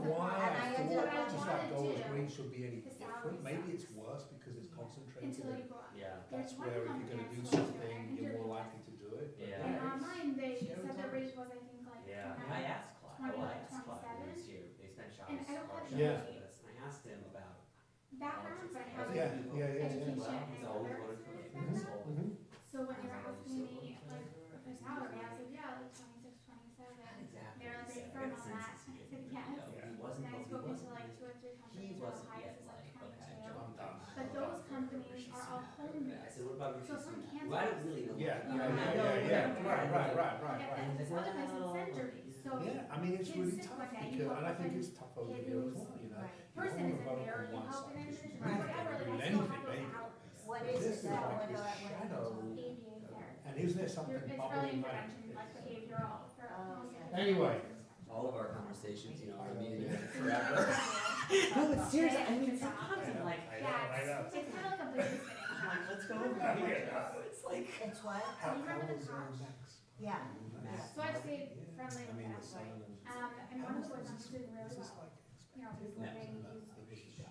why And I I ended up thought just like wanting Gold's to Green should be any the different. salary Maybe stuff. it's worse because it's concentrated. Until you in- go up. Yeah. That's There's one where if you're company gonna do I spoke to, and something, I you're more interviewed likely to do it. But Yeah. And it's online, they scary said the times. rate was, I think, like, Yeah, $10, I asked Clyde, 20, well, I like asked Clyde, 27. who's here, they spent And showers, I don't car have Yeah. showers with us, and I asked him about background, but I politics. have Yeah, like yeah, yeah, education Well, and he's always other voted for me, experience his background. whole. So when they were asking me, like, for salary, I was like, yeah, like 26, 27. Exactly. They're like, He they said, firm "Good on sense that. to I you." said, You yes. know, He wasn't, And I've he spoken to wasn't, like 2 or 3 he companies, where the wasn't highest yet is like like, okay, 22. I'm done. But those companies are all home I based. said, what about So Richard from Sunak? Kansas. Well, I don't really know. Yeah, what- yeah, I yeah, know, yeah, yeah, but- right, right, right, Like, right, and right. this other place is centuries, so Yeah, I mean, it's kids really sick tough one day, you because, go and I up think and it's tough over kid here as who's well, you know. person You don't isn't wanna vote there, on you one help side, in 'cause it, you or really whatever, can't like I do still anything, have those maybe. hours. What This is is it that like would, your what shadow. ABA there. And is there something It's early bubbling like? intervention, like behavioral for Oh, most of okay. the Anyway. All of our conversations, you know, are meeting kids. forever. No, but seriously, I mean, sometimes I'm like, Yeah, it's kind of like a business thing. I'm like, let's go over here. It's like. It's what? How, Do you remember the was Tosh? Max? Yeah. Max. So I've stayed friendly I with mean, that. the son and. And one of the boys I'm doing really Is this well. like You know, he's Max. living, expected? he's,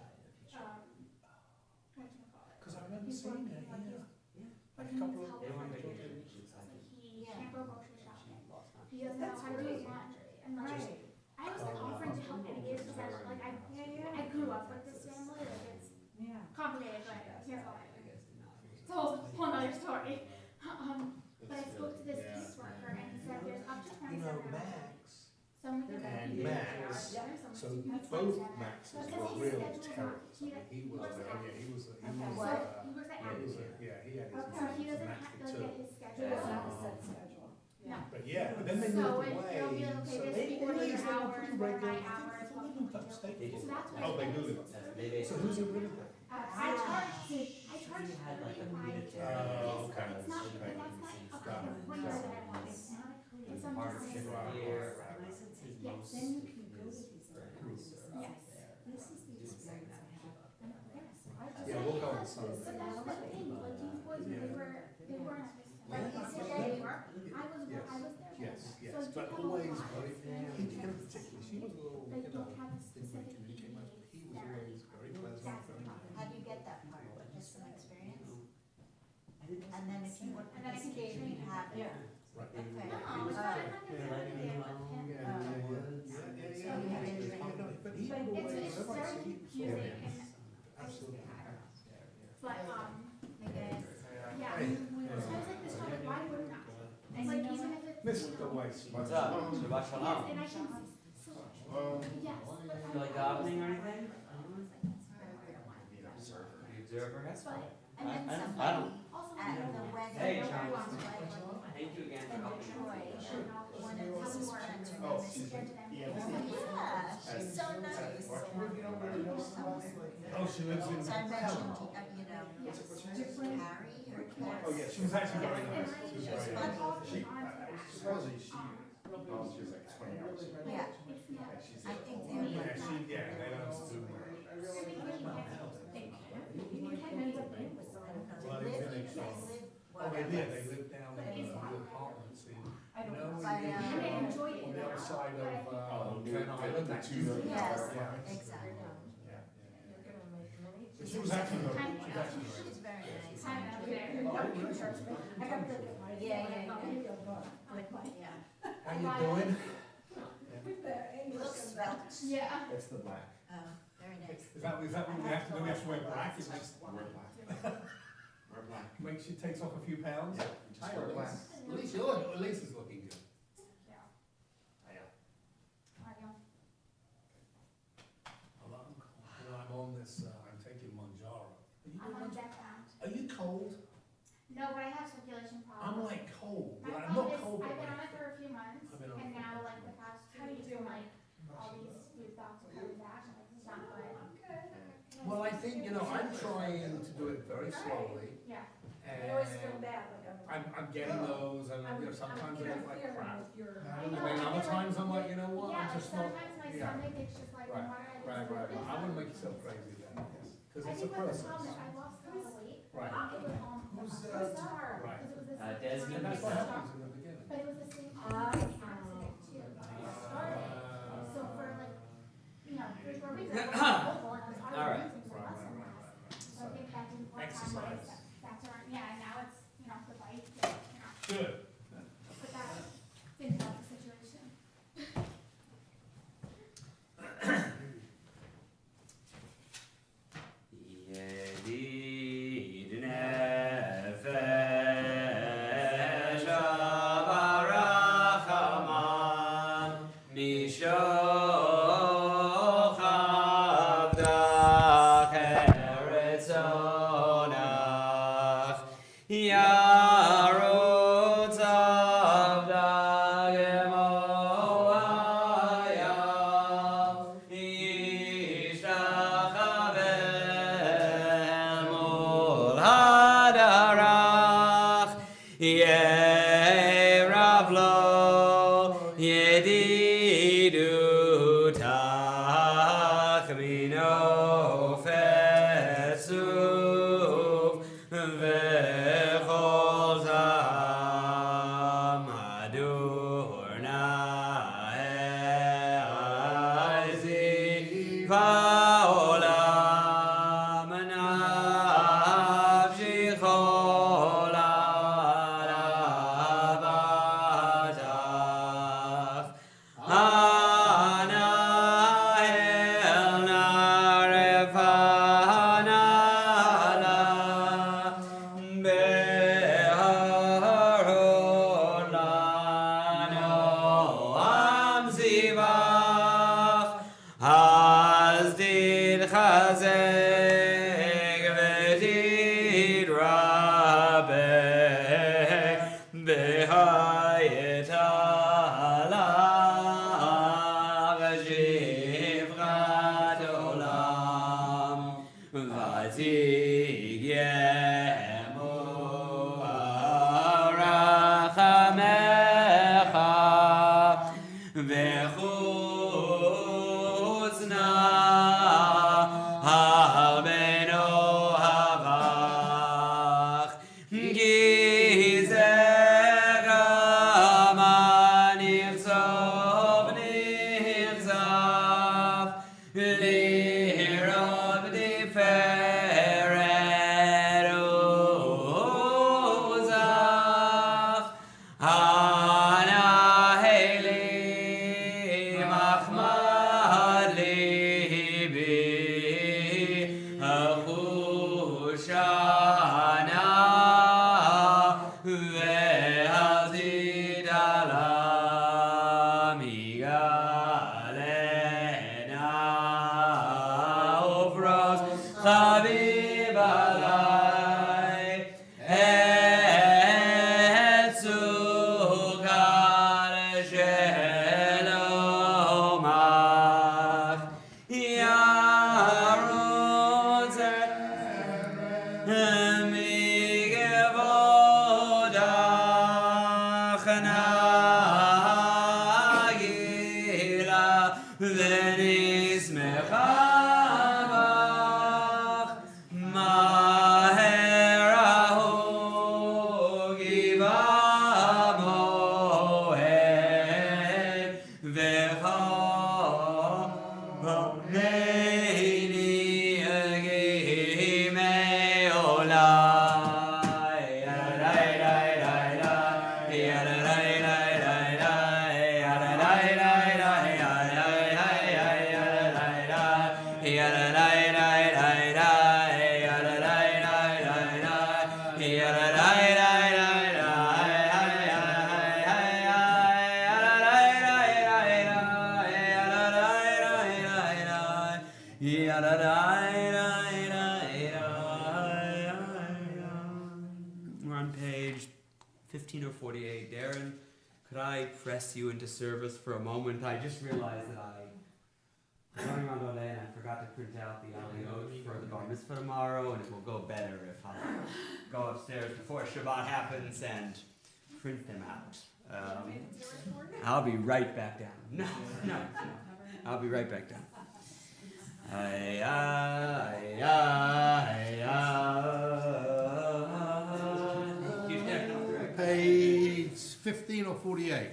whatchamacallit? Cause I remember He's seeing working, it, like, yeah. he's Like a he couple needs of. help They with went like vacation. grocery It's like, he Yeah. can't go grocery shopping. lost time. He doesn't know how to do his laundry. And like, Right. I was like offering to help mitigate because I grew up with this family. Like it's Yeah. complicated, but here's all I You know. guys did not. It's a whole nother story. But I spoke to this caseworker and he said there's up to 27 You know, hours. Max, Some weeks and you can Max, do hours, some so weeks you can do both 27. Maxes Because were his real schedule's not- terrorists. I mean, he was, works yeah, at- he was, Okay. So What? he works at he was, Apple. yeah, he had his. So he doesn't Max have to did like too. get his schedule. It's not a So- set schedule. No. But yeah, but then they So moved it- away. it'll be like, okay, So this they week, what are your they were hours, pretty what are my regular. I hours, think what they can lived we do? upstate. They do. So that's what Oh, they do it live is. upstate. They So basically. who's in Winnipeg? I charge You had like a 35. unitary. Oh, It's okay, not, but okay. that's not a Got kind it. of prayer that I want. It's not a creed. It's something Partnership that's Right, here. right, right, right. His Yes. most- Then you can go to his these friends groups. are Yes. up there. This is the Doing experience I second have. I'm like, yes. Yeah, we'll go on But Sunday. that's the thing, like these boys, they weren't at this But time. he's They a- were. I was there. Yes, So yes, do but you have a always lot very, of he friends in particular, she was a little, that you know, don't have a didn't really specific communicate much, but he was there? always very pleasant. That's the very- problem. How do you get that part? Just some experience? I didn't. And then if you would And then I can participate, train you have it. Right. Okay. No, it's not, I'm not gonna Yeah, do it like, with him. Yeah, yeah, yeah, yeah, yeah. But he But always, it's everybody very said he was confusing so- and, Absolutely. I don't know. But, I guess. yeah, Hey. so I was like, this topic, why wouldn't I? It's like, even if it's. Mr. Weiss. What's up? Shabbat Yes, shalom. and I can, so, yes, but I. You like gardening or anything? The The observer, that's fine. And then I somebody, don't. also. At the wedding. Hey, who Charles. wants wedding, Thank you again for and helping. Troy, wanted to listen to Oh, them. she's like, Yeah, she's so nice. Oh, she lives in. So I mentioned, you know, Yes. different Harry or Kat. Oh, yeah, she was actually very And nice. I, She was but very nice. often She- onto that. supposedly she, she was like 20 hours. Yeah, It's not. And she's I think Yeah, they're. they don't do much. They live, Oh, they live down in the apartments in, you know, But, And they enjoy it. on the other side of, Oh, Glen Island, that two- two. Yes, Yeah. exactly. She was actually, she was actually very She's very nice. Kind of there. Yeah, yeah. How you doing? Looks svelte. Yeah. It's the black. Oh, very nice. Is that what we have to do? We have to wear black? It just We're black. We're black. makes you takes off a few pounds? Yeah, we just wear black. At least you look, at least it's looking good. Yeah. I know. I'm on this, I'm taking Manjaro. I'm on deck bound. Are you cold? No, but I have circulation I'm problems. like cold, but My I'm problem not is, cold. I've but been on like- it for a few months, I've been on and it. now like the past 2 weeks, I'm like, all these food thoughts are coming back, and it's not good. Well, I think, you know, I'm trying to do it very slowly, Yeah. and bad, like I'm getting those, and you know, sometimes I get like crap. I And know, then I other feel times I'm like, you know what, Yeah, I'm like just not, sometimes my yeah. stomach, it's just like, the Right, more I right. I wouldn't make yourself crazy then, because I it's a think what the process. problem is, I lost a lot of weight. Right. It was on, Who's, it was hard, right. because it was the same Desmond. And time. that's what happens in the beginning. But it was the same accident too. I started, so for like, avdach eretzonach yarutz avdach emoaya yishtachaveh mol hadarach yeravlo yedidutach minofetzuv vechol zam adornai va'olam nafshi chol alavatach Ana el narefana la beharon lano am zivach hazdid chazeg vedid rabeh behayet Shivrat olam v'atig yemu rachamecha v'chutzna halbeno havach gizera manichzov nichzav lirov tiferet uzach ana heli machmad libi achushana ve'azid alam yigalena ufros chavib alai etzukal shelomach yarutz migevodach nagila v'nismechavach maherahu givamohen v'choneini agimei olai We're on page 15 or 48. Darren, could I press you into service for a moment? I just realized that I was running around all day and I forgot to print out the aliyot for the bar mitzvah tomorrow, and it will go better if I go upstairs before Shabbat happens and print them out. I'll be right back down. No. I'll be right back down. Page 15 or 48.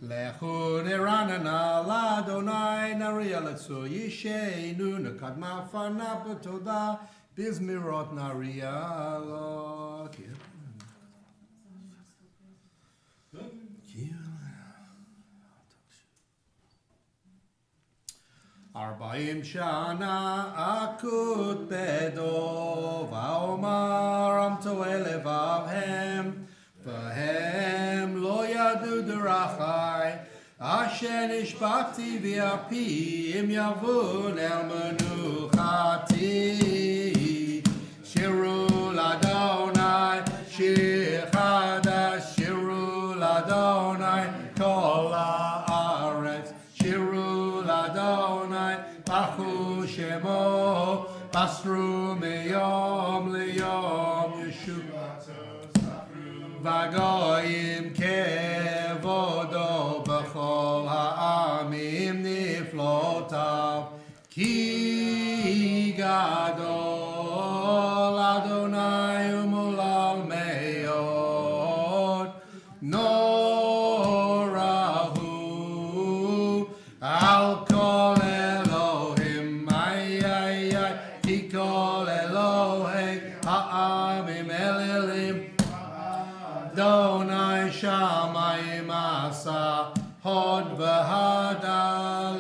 Lechun eranana ladonai narialetzu yisheinu nekadma fana b'toda bizmirot narialot. Arbaim shana akut bedo vaomar amto elevavhem vahem lo yadu derachai asher nishbati v'api im yavun el menucha Atid. Shiru l'Adonai, Shir Chadash, Shiru l'Adonai, Kol haaretz. Shiru l'Adonai, Bachu Shemo, Basru miyom liyom Yeshua. Vagoyim kevodo b'chol ha'amim niflotav. Ki gadol Adonai umulal meod. Norahu al kol Elohim. Ki kol Elohim ha'amim elelim. Donai shamayim asa hod v'hada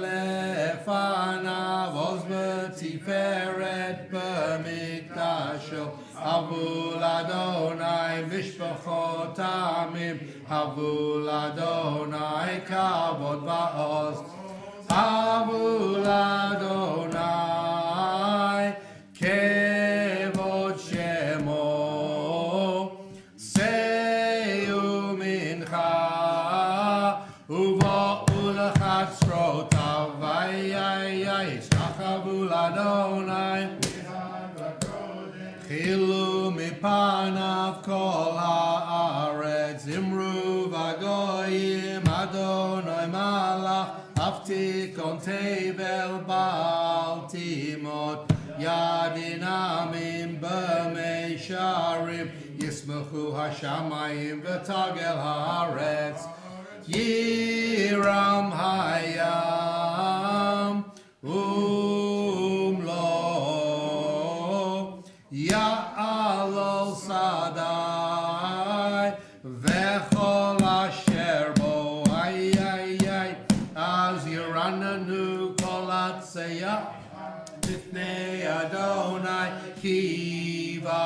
lefanav oz v'tiferet b'mikdasho. Havul Adonai mishpachot amim. Havul Adonai kavod va'oz. Havul Adonai kevod shemo. Seyu mincha uva'u l'chatzrotav. Yischachavu l'Adonai chilu mipanav kol haaretz. Imru v'goyim Adonai malach avtikon tevel ba'al timot. Yadinamim b'meisharim yismachu hashamayim v'tagel haaretz. Yiram hayam umlo ya'alol sadai v'chol asher bo. Az yirananu kol atzeya Bifnei Adonai kiva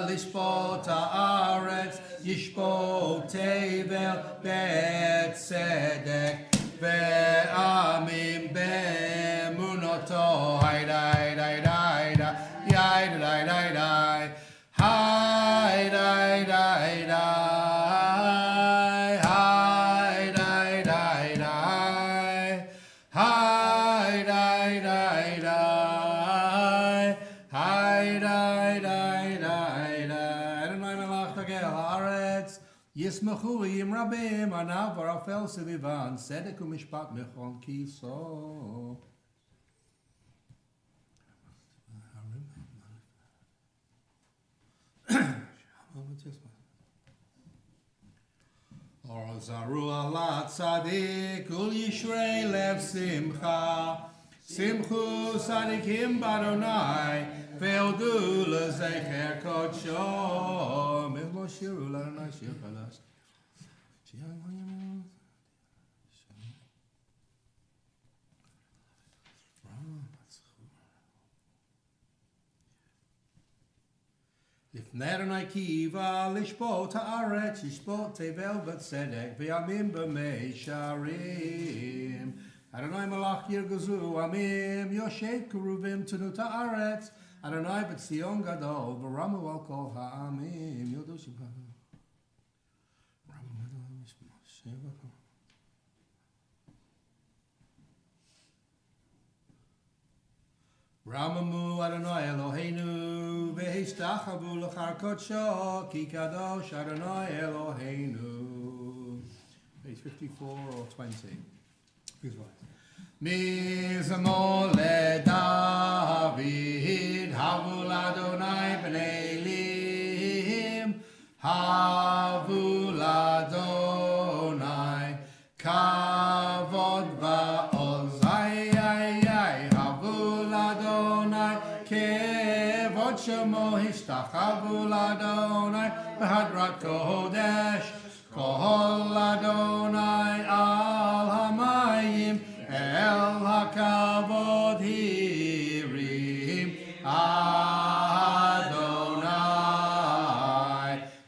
lishpot haaretz yishpot tevel betzedek ve'amim be'emunoto. Haydai haydai haydai haydai haydai Yismachu yim rabim anav varafel sevivan sedek umishpat mechon kiso. Or zaru ala tzadik ul yishrei lev simcha. Simchu tzadikim b'Adonai ve'odu lezecher kodsho. Mizmo shiru l'Adonai shir chadash. Lifnei Adonai kiva lishpot haaretz yishpot tevel b'tzedek v'yamim b'meisharim. Adonai malach yirgazu amim yoshev keruvim tenut haaretz. Adonai b'tzion gadol v'ramu al kol ha'amim yodu shibcha. Ramamu Adonai Eloheinu v'histachavu l'char kodsho ki kadosh Adonai Eloheinu. Page 54 or 20. Who's right? Mizmor leDavid havul Adonai b'nei lim. Havul Adonai kavod va'oz. Havul Adonai kevod shemo hishtachavu l'Adonai b'hadrat kodesh. Kol Adonai al hamayim el hakavod hirim. Adonai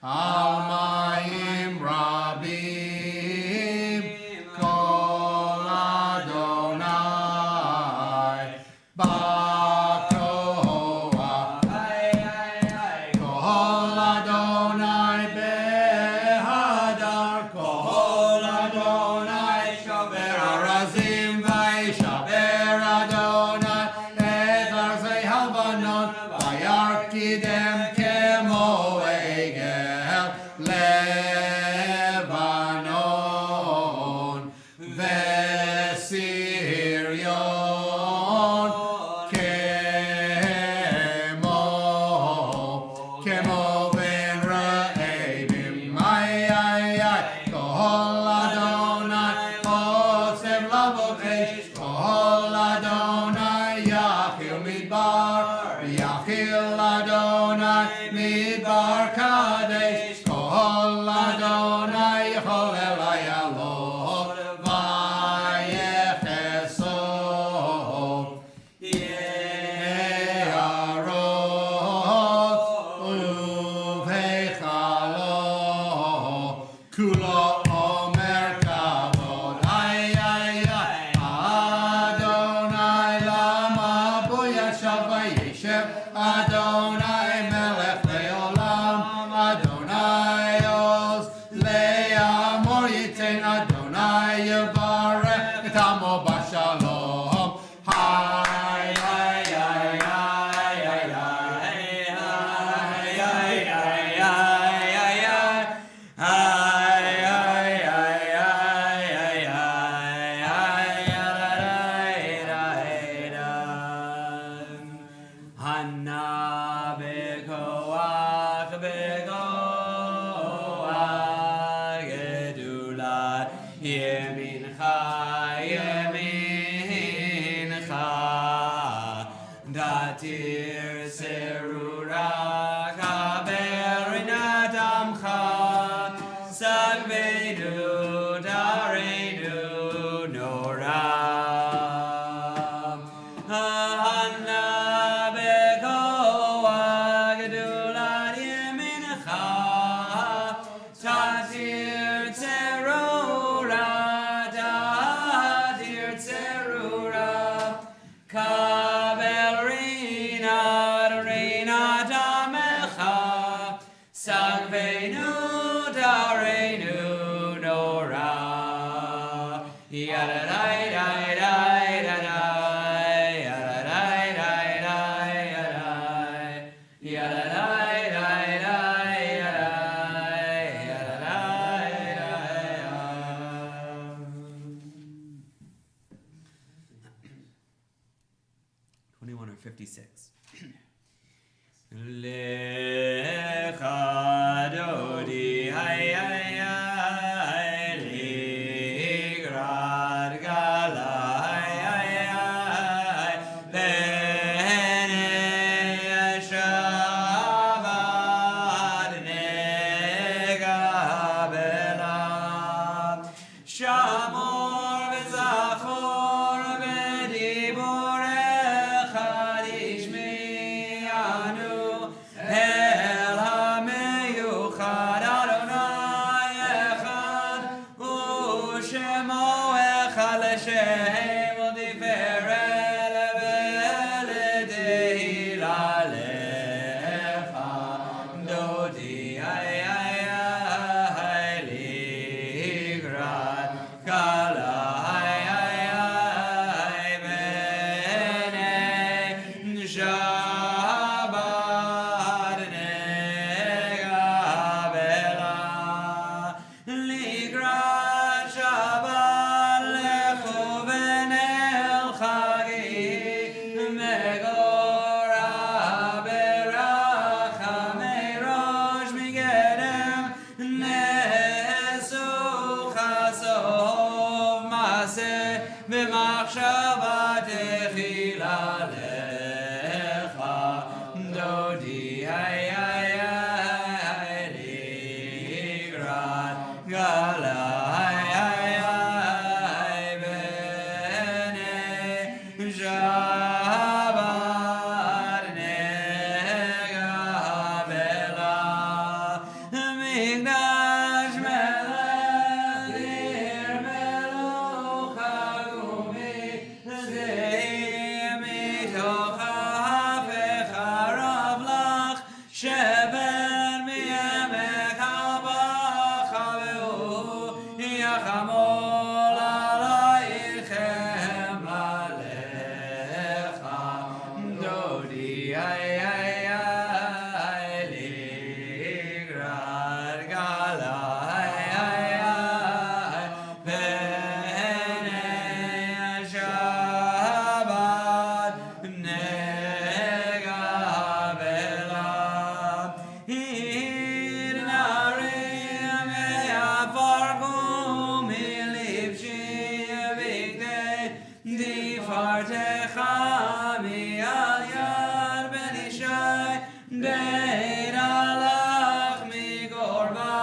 al mayim rabim. Kol Adonai Sirion Kemo Ben Ra'evim Kohol Adonai Osev Lavotesh Kohol Adonai Yachil Midbar Yachil Adonai Midbar Kadesh Kohol Adonai Yachol Elayalot Vayechesov Ye'arot Uvechalo Kulo Omer Kavod Ay Adonai Lama Boyashav Vayeshev Adonai Melech Leolam Adonai Oz Le'amor Yitain Adonai Yevarech Et Amo Bashalom Hay Hanna bekoach bekoach gedula yemincha yemincha datir serura kaberinat amcha sagvedu daredu noram Hanna bekoach gedula yemincha datir serura datir serura Kaberina Reina Damecha Sagvenu Dareinu Nora Yadadai Dai Dai Dai Yadadai Dai Dai Yadai Yadadai Dai Dai Yadai Yadadai 2156. Lecha dodi hay hay hay ligrad gala hay hay hay bene shabad nega bela shamor v'zachor v'diborecha tishmi'anu Pelham Yuchad Adonai Echad U'Shemo Echad L'Shem U'Tiferet V'Ledehila Lecha Dodi Ay Ay Ay Ligrad Kala Ay Ay Ay Bene Shabbat Nega Bela Ligrad Shabbat Lechu V'Nel Chagi Megora Beracha Meirosh Migedem Nesu Chasov Maseh V'Machshava Techila Lecha Dodi Ay Ay Ay Ligrad Gala Ay Ay Ay Bene Shabbat Nega Bela Migdash Melech Ir Melucha Gumi Zeir Mitoch Hafech Harav Lach Sheber Mi'emek Habacha Ve'u Yachamol Alaychem Lalech Difartecha mi'al yad ben Ishai bein alach migorba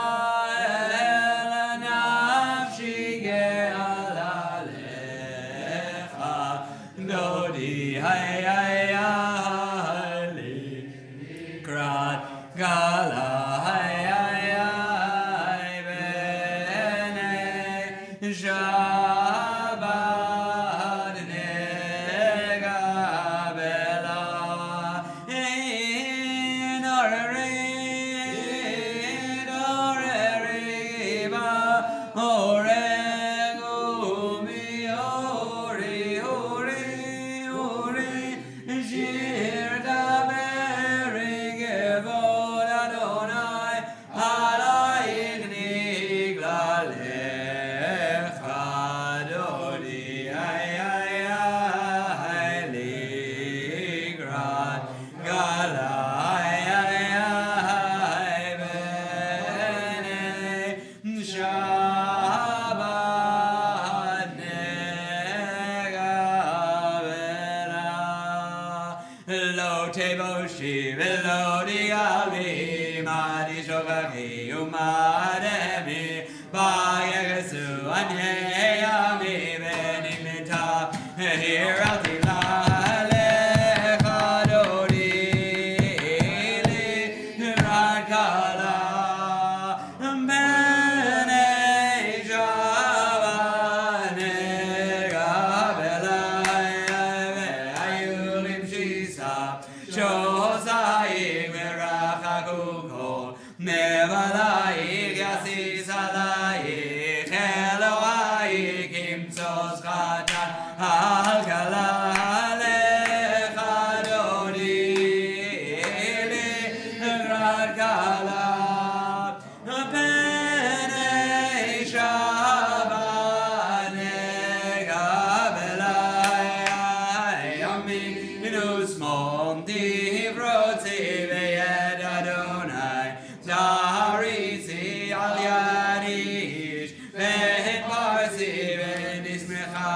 el nafshi ge'al alecha dodi hay likrat gala hay bene Shabbat nega bela in oreri ba oregu mi ori shir daveri gevod Adonai alayich niglalecha dodi ligrat gala bene Shabbat nega bela lo teboshi velo diavi madi shogachi umademi bayesu anyeyami benimita hirati lalecha dodi rakala bene Shabbat nega bela ayulim shisa shosayim merachakukol mevalayich yasis alayich Elohayich imtzos chatan halkala alecha dodi ligrat gala bene Shabbat nega bela yaminus mom divrotzi veyed Adonai Zarisi al yadish ve'et parsi ve'nismecha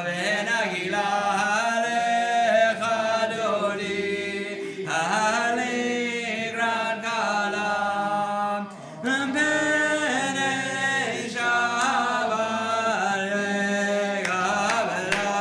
ve'nagila alecha dodi aligrat galam bene Shabbat nega bela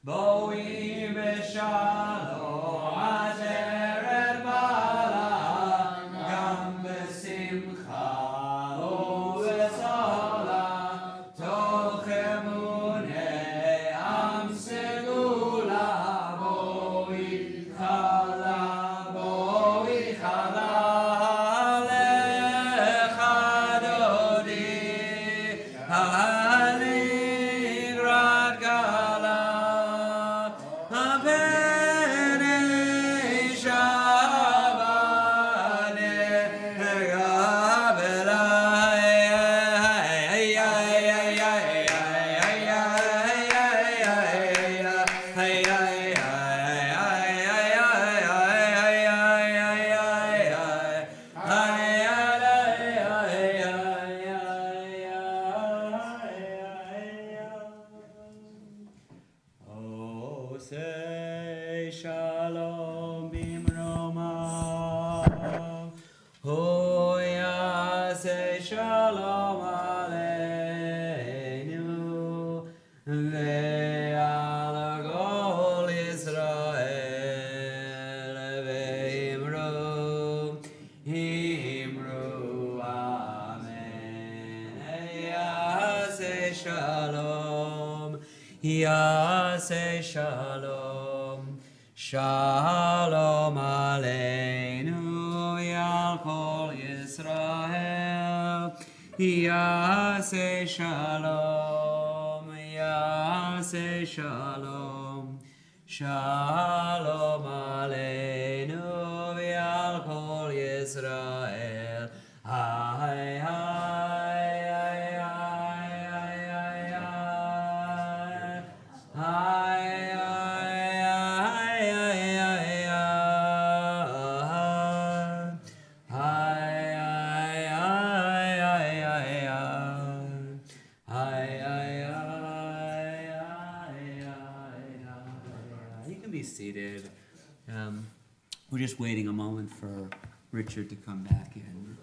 Boi beshalom aseret bala gam besimcha uvesola toch emunei am segula boi chala lecha dodi aligrat gala bene Shabbat nega bela Oh, say shalom bimroma. Oh, yeah, say shalom aleinu. Ve'al kol Yisrael ve'imru amen. Yeah, say shalom. Yaseh shalom, shalom aleinu v'al kol Yisrael. Yaseh shalom, Yaseh shalom, shalom aleinu v'al kol Yisrael. Hay, hay, hay, hay, hay, hay, hay. be seated. We're just waiting a moment for Richard to come back in.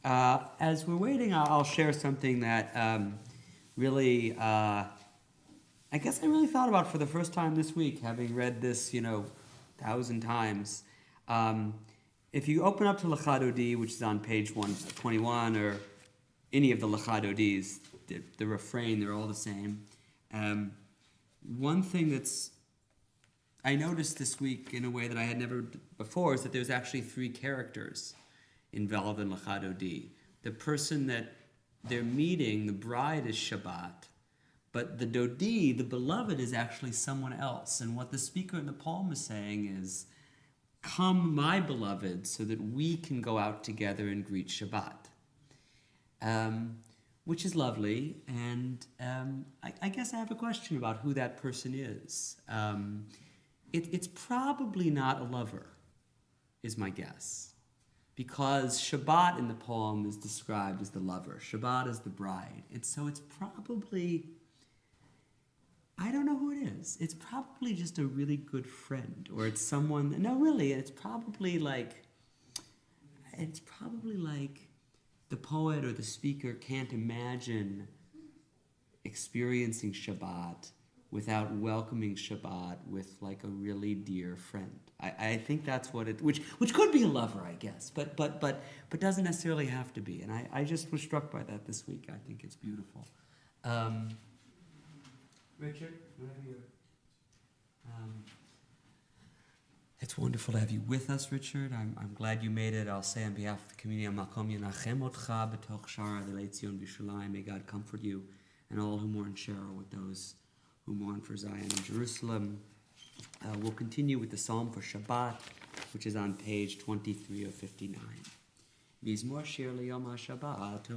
As we're waiting, I'll share something that really, I guess I really thought about for the first time this week, having read this, 1,000 times. If you open up to Lecha Dodi, which is on page 121, or any of the Lecha Dodis, the refrain, they're all the same. One thing I noticed this week in a way that I had never before is that there's actually 3 characters involved in Lecha Dodi. The person that they're meeting, the bride, is Shabbat, but the Dodi, the beloved, is actually someone else. And what the speaker in the poem is saying is, come, my beloved, so that we can go out together and greet Shabbat. Which is lovely, and I guess I have a question about who that person is. It's probably not a lover, is my guess, because Shabbat in the poem is described as the lover. Shabbat is the bride. So it's probably, I don't know who it is. It's probably just a really good friend, or it's someone, no, really, it's probably like the poet or the speaker can't imagine experiencing Shabbat without welcoming Shabbat with like a really dear friend. I think that's what it, which could be a lover, I guess, but doesn't necessarily have to be. And I just was struck by that this week. I think it's beautiful. Richard, whatever you're. It's wonderful to have you with us, Richard. I'm glad you made it. I'll say on behalf of the community, Makom Yenachem Otcha B'toch Shara D'lei Tzion B'Shalayim. May God comfort you and all who mourn Shara with those who mourn for Zion and Jerusalem. We'll continue with the Psalm for Shabbat, which is on page 23 of 59. Mizmor Shir L'Yom HaShabbat.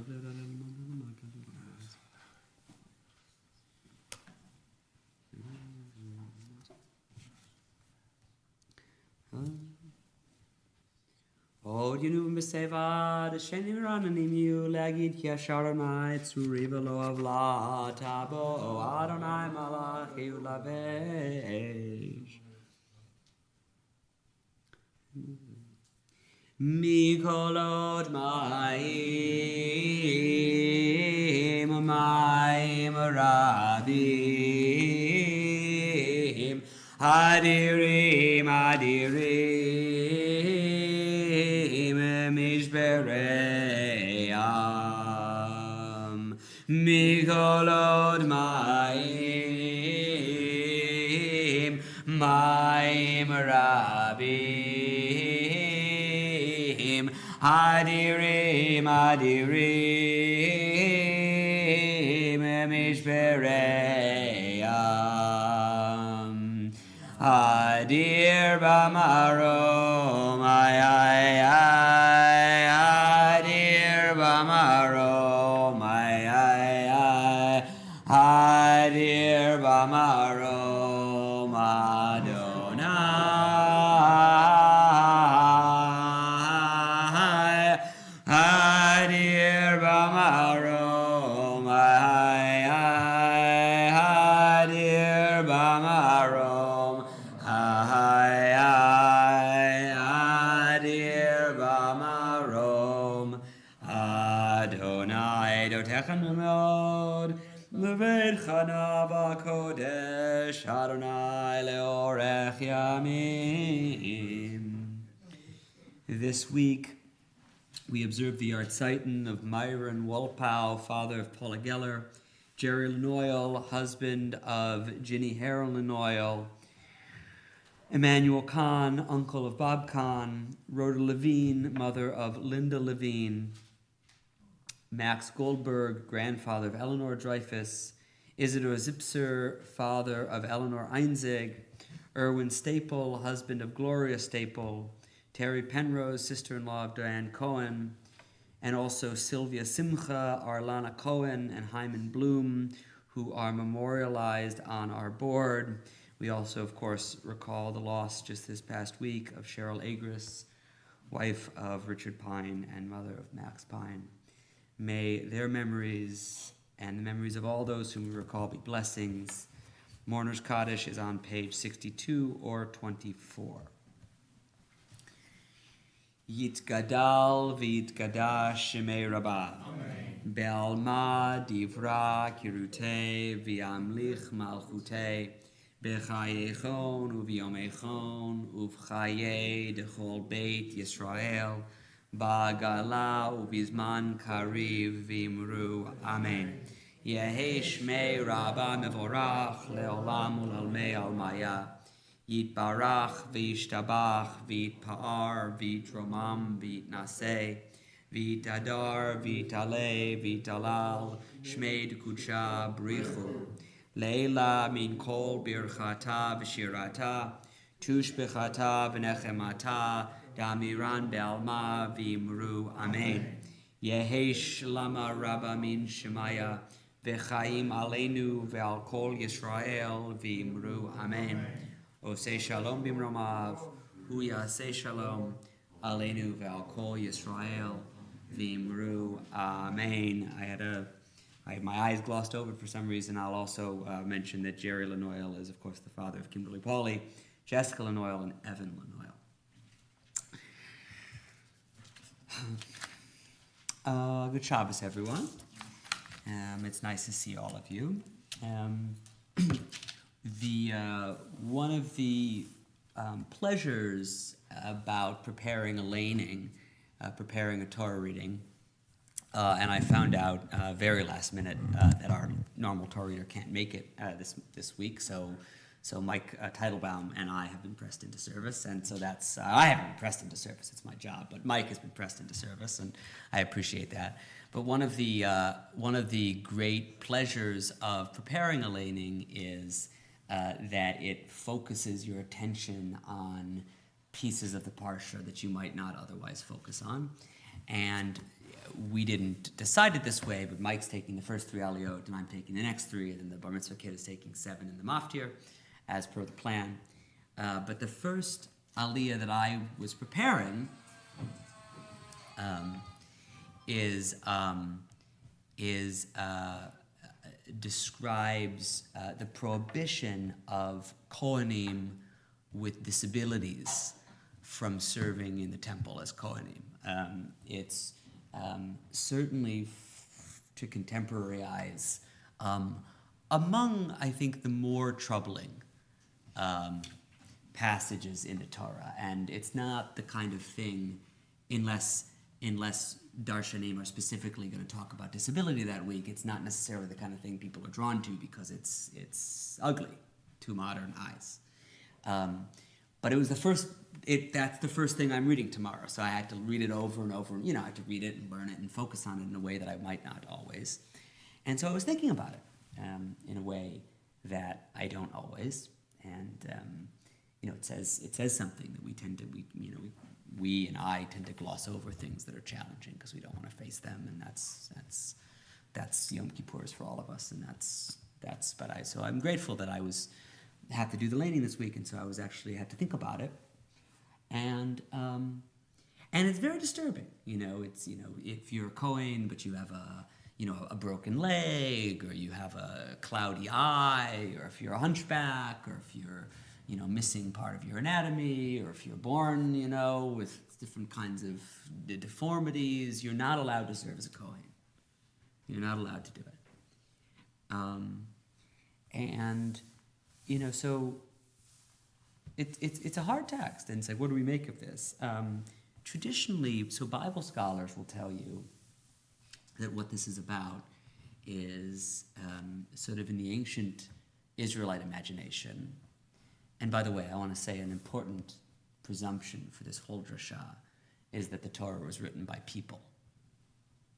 עוד ינום בסבד, שנים רננים יהיו להגיד כי ישר אדוני צרורי ולא עוולה תבוא, אדוני מלאכי ולבש. מכל עוד מים רבים, אדירים משברם, מכל עוד מים רבים, אדירים משברם, אדיר במרום, אדיר במרום, אדיר במרום, אדוני, אדיר במרום, אדיר במרום, אדיר במרום, אדוני דותיכם מאוד, לבית חנה בקודש, אדוני לאורך ימים. This week, we observe the Artzeiten of Myron Wolpow, father of Paula Geller, Jerry Lenoyle, husband of Ginny Harold Lenoyle, Emmanuel Kahn, uncle of Bob Kahn, Rhoda Levine, mother of Linda Levine, Max Goldberg, grandfather of Eleanor Dreyfus, Isidor Zipser, father of Eleanor Einzig, Erwin Staple, husband of Gloria Staple, Terry Penrose, sister-in-law of Diane Cohen, and also Sylvia Simcha, Arlana Cohen, and Hyman Bloom, who are memorialized on our board. We also, of course, recall the loss just this past week of Cheryl Agris, wife of Richard Pine and mother of Max Pine. May their memories and the memories of all those whom we recall be blessings. Mourner's Kaddish is on page 62 or 24. Yitgadal v'yitgadash shemei Rabbah. Be'alma divra kirutei v'yamlich malchutei. B'chayechon u'v'yomechon u'v'chayei dechol beit Yisrael. Ba'gala u'bizman kariv v'imru. Amen. Yehi shmei Rabbah mevorach le'olam u'lalmei almaya. Yitbarach v'yishtabach v'yitpa'ar v'yitromam v'yitnaseh v'yitadar v'yitaleh v'yitalal shmei d'kudsha brichu. Leila min kol birchata v'shirata tushbechata v'nechemata damiran be'alma v'imru. Amen. Yehesh lama Rabbah min shemaya v'chaim aleinu ve'al kol Yisrael v'imru. Amen. Oseh shalom bimromav, hu yaseh shalom aleinu ve'al kol Yisrael v'imru. Amen. I had my eyes glossed over for some reason. I'll also mention that Jerry Lanoil is, of course, the father of Kimberly Pauly, Jessica Lanoil, and Evan Lanoil. Good Shabbos, everyone. It's nice to see all of you. One of the pleasures about preparing a laning, preparing a Torah reading, and I found out very last minute that our normal Torah reader can't make it this week, so Mike Teitelbaum and I have been pressed into service, and so that's I haven't been pressed into service; it's my job, but Mike has been pressed into service, and I appreciate that. But one of the great pleasures of preparing a laning is that it focuses your attention on pieces of the parsha that you might not otherwise focus on. And we didn't decide it this way, but Mike's taking the first 3 aliyot, and I'm taking the next 3, and then the bar mitzvah kid is taking 7 in the maftir, as per the plan. But the first aliyah that I was preparing describes the prohibition of Kohanim with disabilities from serving in the temple as Kohanim. It's certainly to contemporary eyes among, I think, the more troubling passages in the Torah, and it's not the kind of thing, unless Darshanim are specifically going to talk about disability that week, it's not necessarily the kind of thing people are drawn to because it's ugly to modern eyes. But it was that's the first thing I'm reading tomorrow, so I had to read it over and over, I had to read it and learn it and focus on it in a way that I might not always. And so I was thinking about it in a way that I don't always. And it says something that we and I tend to gloss over things that are challenging because we don't want to face them, and that's Yom Kippur's for all of us, and so I'm grateful that I had to do the laning this week, and so I had to think about it, and it's very disturbing. If you're a Kohen but you have a broken leg, or you have a cloudy eye, or if you're a hunchback, or if you're missing part of your anatomy, or if you're born, with different kinds of deformities, you're not allowed to serve as a Kohen. You're not allowed to do it. So it's a hard text, and it's like, what do we make of this? Traditionally, so Bible scholars will tell you that what this is about is sort of in the ancient Israelite imagination. And by the way, I want to say an important presumption for this whole drasha is that the Torah was written by people.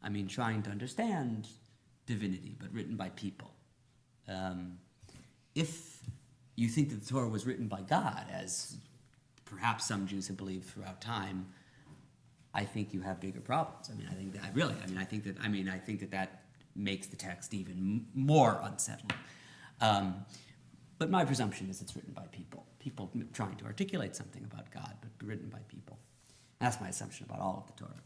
I mean, trying to understand divinity, but written by people. If you think that the Torah was written by God, as perhaps some Jews have believed throughout time, I think you have bigger problems. I think that makes the text even more unsettling. But my presumption is it's written by people trying to articulate something about God, but written by people. That's my assumption about all of the Torah.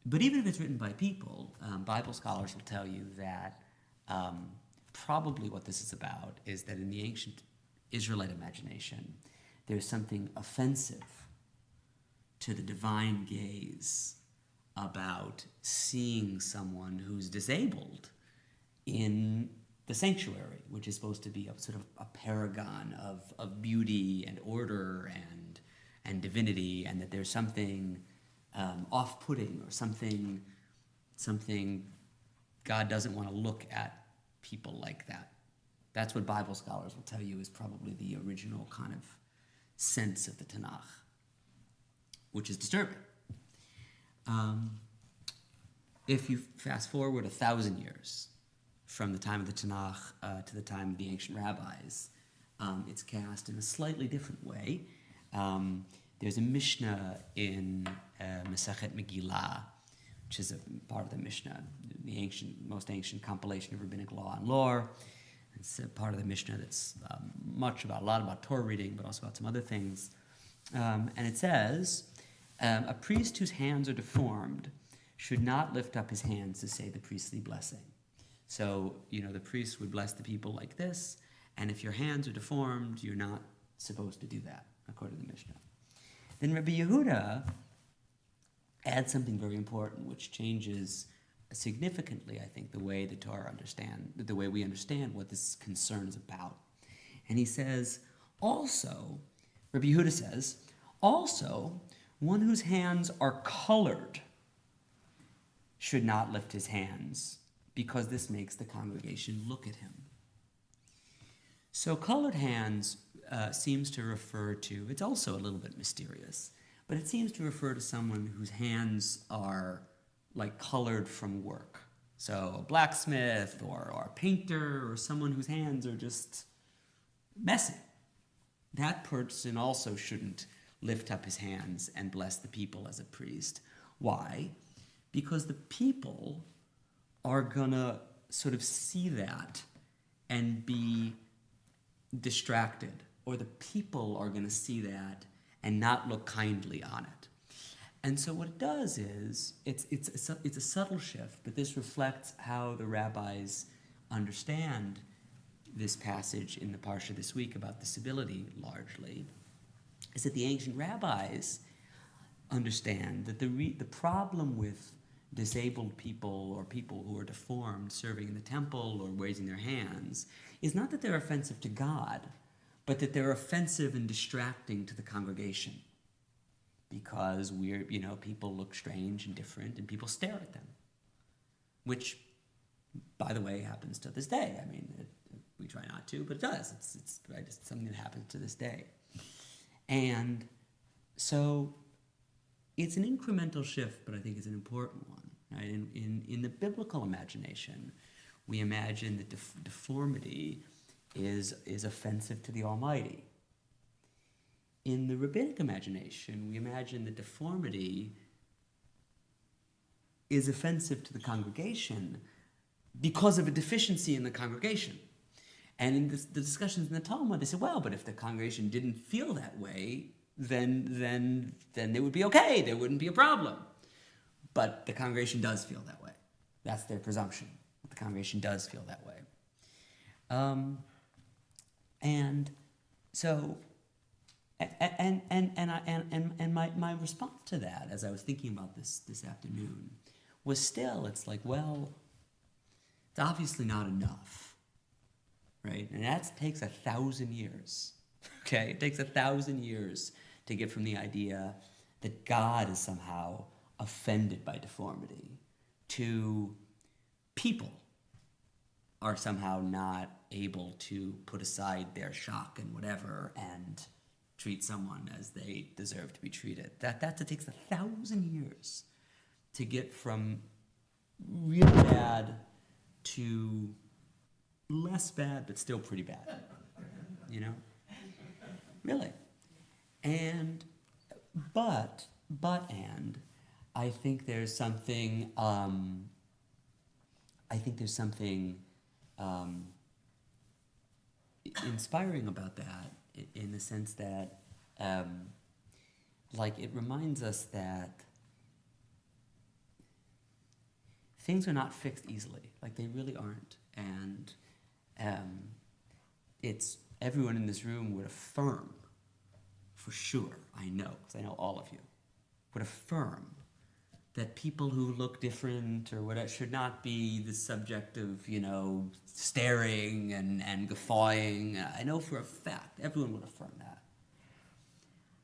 But even if it's written by people, Bible scholars will tell you that probably what this is about is that in the ancient Israelite imagination, there's something offensive to the divine gaze about seeing someone who's disabled in the sanctuary, which is supposed to be a sort of a paragon of beauty and order and divinity, and that there's something off-putting or something God doesn't want to look at people like that. That's what Bible scholars will tell you is probably the original kind of sense of the Tanakh, which is disturbing. If you fast forward 1,000 years from the time of the Tanakh to the time of the ancient rabbis, it's cast in a slightly different way. There's a Mishnah in Masechet Megillah, which is a part of the Mishnah, the most ancient compilation of rabbinic law and lore. It's a part of the Mishnah that's a lot about Torah reading, but also about some other things. And it says, a priest whose hands are deformed should not lift up his hands to say the priestly blessing. So, the priest would bless the people like this, and if your hands are deformed, you're not supposed to do that, according to the Mishnah. Then Rabbi Yehuda adds something very important, which changes significantly, I think, the way we understand what this concern is about. And he says, also, Rabbi Yehuda says, also, one whose hands are colored should not lift his hands, because this makes the congregation look at him. So colored hands seems to refer to, it's also a little bit mysterious, but it seems to refer to someone whose hands are like colored from work. So a blacksmith or a painter or someone whose hands are just messy. That person also shouldn't lift up his hands and bless the people as a priest. Why? Because the people are gonna sort of see that and be distracted, or the people are gonna see that and not look kindly on it. And so what it does is, it's a subtle shift, but this reflects how the rabbis understand this passage in the Parsha this week about disability largely, is that the ancient rabbis understand that the problem with disabled people or people who are deformed serving in the temple or raising their hands is not that they're offensive to God, but that they're offensive and distracting to the congregation. Because people look strange and different and people stare at them. Which, by the way, happens to this day. I mean, we try not to, but it does. It's something that happens to this day. And so it's an incremental shift, but I think it's an important one. Right? In the biblical imagination, we imagine that deformity is offensive to the Almighty. In the rabbinic imagination, we imagine that deformity is offensive to the congregation because of a deficiency in the congregation. And in the discussions in the Talmud, they say, well, but if the congregation didn't feel that way, then they would be okay. There wouldn't be a problem. But the congregation does feel that way. That's their presumption. The congregation does feel that way. And so, my response to that, as I was thinking about this afternoon, was still, it's like, well, it's obviously not enough, right? And that takes 1,000 years, okay? It takes 1,000 years to get from the idea that God is somehow offended by deformity to people are somehow not able to put aside their shock and whatever and treat someone as they deserve to be treated. That takes 1,000 years to get from real bad to less bad, but still pretty bad. Really. But I think there's something, inspiring about that, in the sense that, it reminds us that things are not fixed easily. Like, they really aren't. And everyone in this room would affirm, for sure, I know, because I know all of you, would affirm that people who look different or whatever should not be the subject of, staring and guffawing. I know for a fact, everyone would affirm that.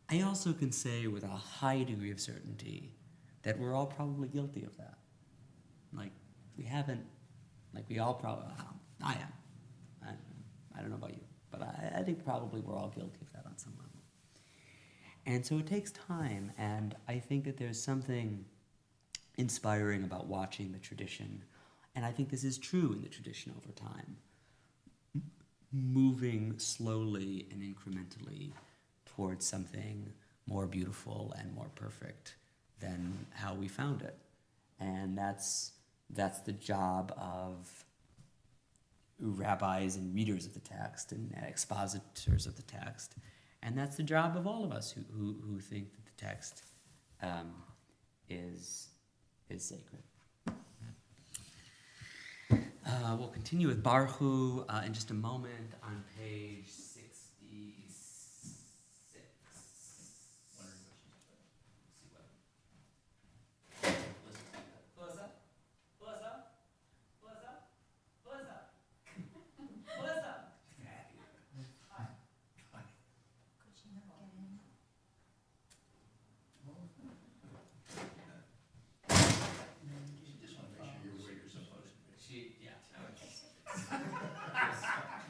I also can say with a high degree of certainty that we're all probably guilty of that. We all probably, I am. I don't know about you, but I think probably we're all guilty of that on some level. And so it takes time, and I think that there's something inspiring about watching the tradition, and I think this is true in the tradition over time, moving slowly and incrementally towards something more beautiful and more perfect than how we found it. And that's the job of rabbis and readers of the text and expositors of the text. And that's the job of all of us who think that the text is sacred. We'll continue with Baruch Hu in just a moment on page 66. Could she not get in?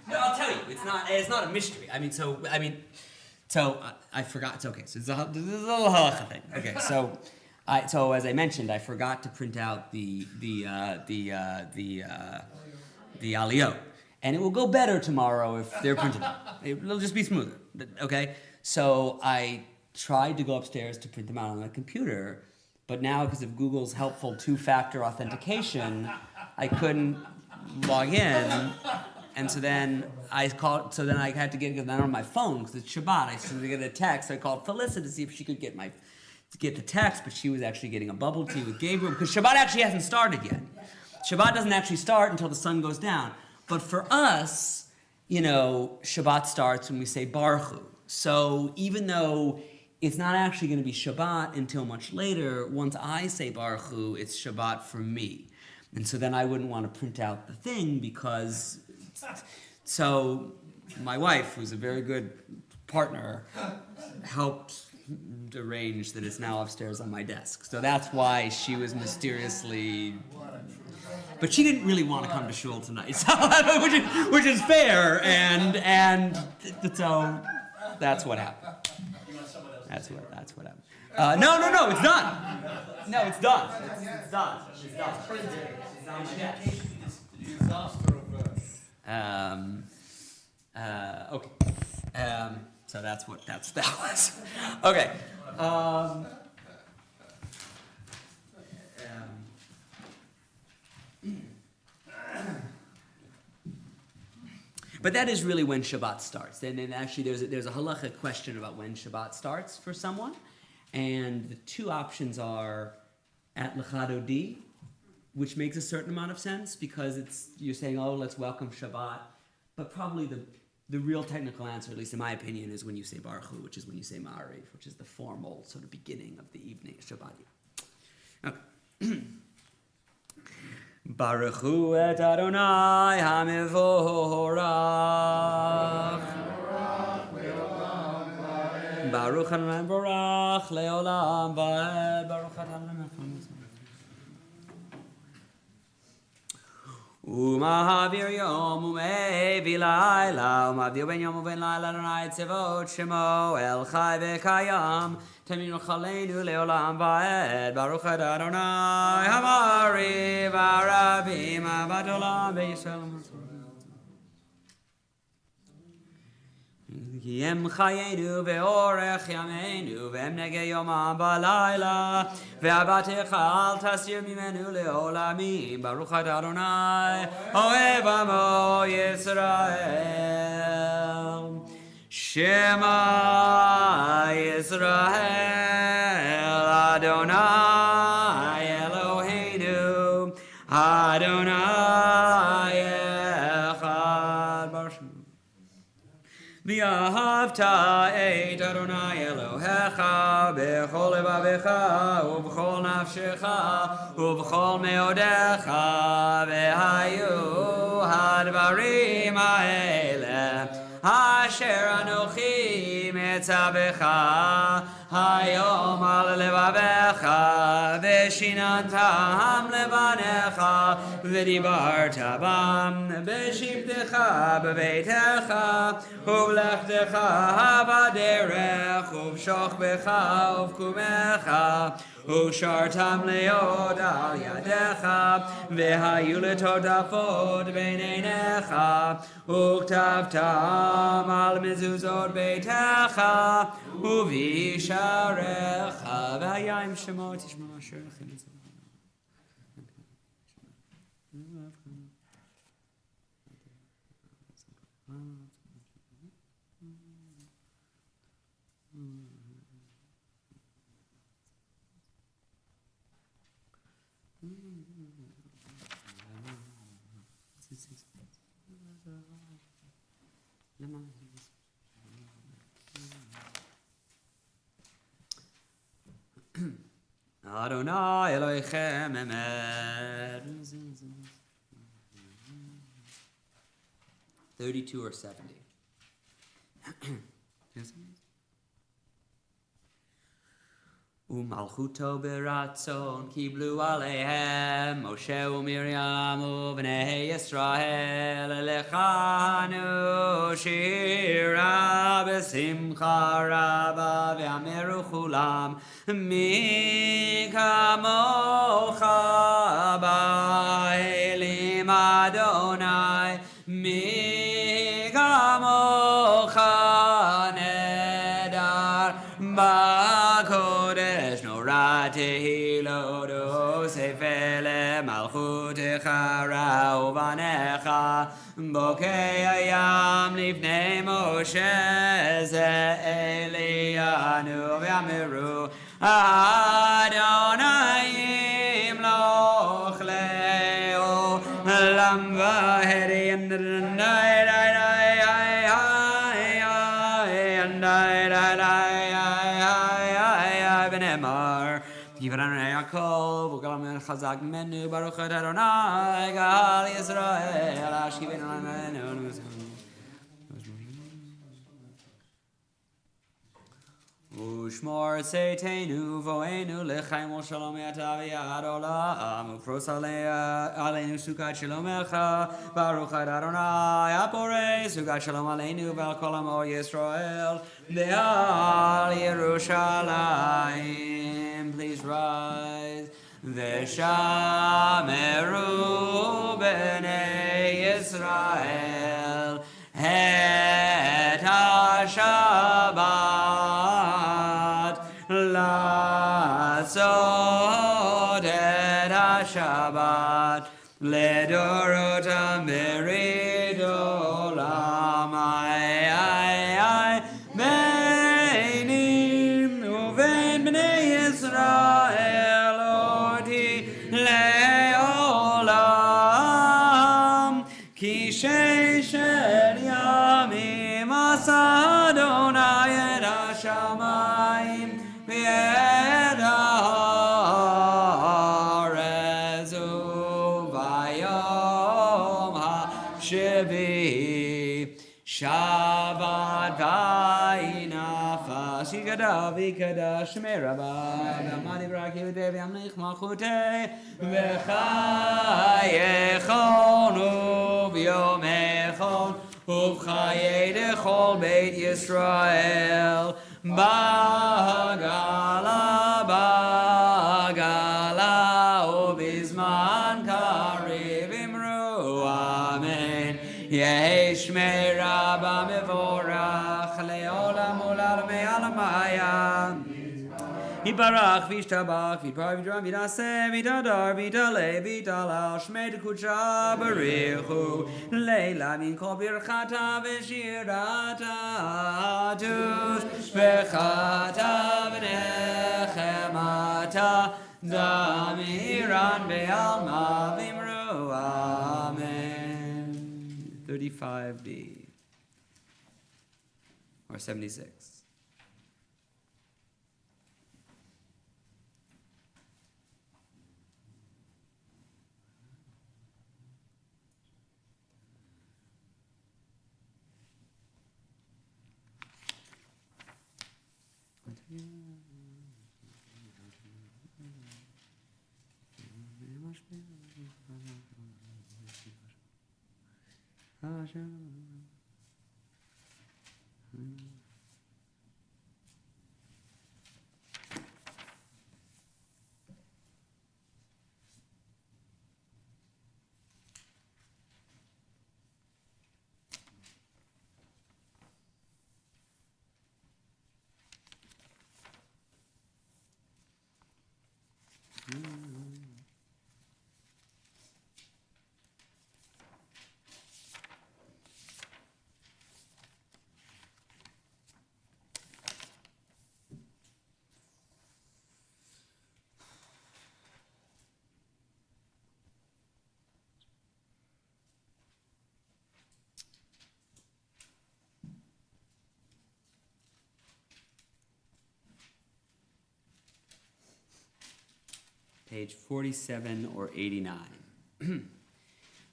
No, I'll tell you, it's not a mystery. I forgot. It's okay. So this is a little halacha thing. Okay, so as I mentioned, I forgot to print out the aliyot, and it will go better tomorrow if they're printed out. It'll just be smoother. Okay, so I tried to go upstairs to print them out on the computer, but now because of Google's helpful two-factor authentication, I couldn't log in. And so then I had to get it on my phone because it's Shabbat. I started to get a text. So I called Felissa to see if she could get the text, but she was actually getting a bubble tea with Gabriel because Shabbat actually hasn't started yet. Shabbat doesn't actually start until the sun goes down. But for us, Shabbat starts when we say Baruch Hu. So even though it's not actually going to be Shabbat until much later, once I say Baruch Hu, it's Shabbat for me. And so then I wouldn't want to print out the thing because... So my wife, who's a very good partner, helped arrange that it's now upstairs on my desk. So that's why she was mysteriously... But she didn't really want to come to shul tonight, so, which is fair, and so that's what happened. That's what happened. No, it's done. No, it's done. It's done. It's done. It's on my desk. Okay. So that was. Okay. But that is really when Shabbat starts. And then actually there's a halachic question about when Shabbat starts for someone. And the two options are at L'chadodi, which makes a certain amount of sense because you're saying, let's welcome Shabbat. But probably the real technical answer, at least in my opinion, is when you say Baruch Hu, which is when you say Ma'ariv, which is the formal sort of beginning of the evening, Shabbat. Okay. Baruch Hu et Adonai HaMevorach. Baruch Adonai Borach Leolam Va'ed. Baruch Adonai Umahavir Yom Umevi Laila Umavir Ben Yom Uben Laila Adonai Tzevot Shemo El Chai V'Kayam Taminu Chaleinu Leolam Va'ed. Baruch Adonai Hamari V'Arabim Abad Olam V'Yisrael Ki em chayenu ve'orech yameinu ve'em nege yomam b'layla ve'avatecha al tasir mimenu le'olamim Baruch Adonai ohev amo Yisrael Shema Yisrael Adonai Eloheinu Adonai Echad Baruch ואהבת את אדוני אלוהיך בכל לבביך ובכל נפשך ובכל מאודיך, והיו הדברים האלה אשר אנוכי מצווך היום על לבביך, ושיננתם לבניך, ודיברת בם בשבתך בביתך ובלכתך בדרך ובשוכבך ובקומך, ושרתם להיות על ידיך, והיו לטוטפות בין עיניך, וכתבתם על מזוזות ביתך ובישעריך, והיה עם שמות תשמע אשר לכם את זה. Adonai Elohechem Emet. 32 or 70. Umalchuto beratzon kiblu aleihem Moshe uMiriam u'bnei Yisrael elechanu shira b'simcha rabba v'yameru chulam mi kamocha ba'elim Adonai mi kamocha nedar ba'kodesh nora tehilot sefele malchutecha ra'uvanecha bokei hayam lifnei Moshe ze Elianu v'yameru Adonai imloch leo lam v'heri and Yivran Yaakov, Ugalam Chazak Menu, Baruch Adonai, Gal Yisrael, Ashkivin Amenu. Ushmor Seitenu, Voenu, Lechaim Shalom Yatavi Adolam, Ufros Aleinu Sukat Shalomecha, Baruch Adonai, Apore, Sukat Shalom Aleinu, Valkolam O Yisrael, Deal Yerushalayim. Please rise. Veshameru b'nei Yisrael et ha-Shabbat la'asot et ha-Shabbat ledorotam berid olam beinim uvein b'nei Yisrael oti le'olam ki sheisher yamim asa Adonai et ha-shamayim v'et ha'aretz uvayom ha-shevi Shabbat v'inafas yikadav yikadash merabah v'amad yibrak yudeh v'yamlich malchuteh v'chayechon uv'yomechon uv'chayei dechol beit Yisrael bagala ubizman kariv imru amen Yehi shmei rabba mevorach le'olam u'lal me'al ha'mayam Yibarach v'yishtabach v'yitbar v'yidram v'yidaseh v'yidadar v'yidaleh v'yidalal shmei d'kudsha barichu leila min kol birchata v'shirata tush v'chata v'nechemata zamiran be'alma v'imru amen 35b or 76? Page 47 or 89.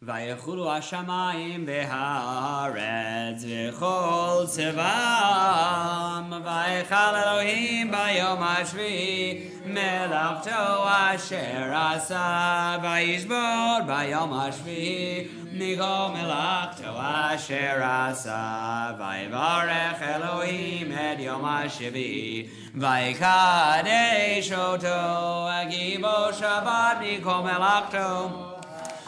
ויחולו השמיים והארץ וכל צבאם ויכל אלוהים ביום השביעי מלאכתו אשר עשה וישבור ביום השביעי מכל מלאכתו אשר עשה ויברך אלוהים את יום השביעי ויקדש אותו כי בו שבת מכל מלאכתו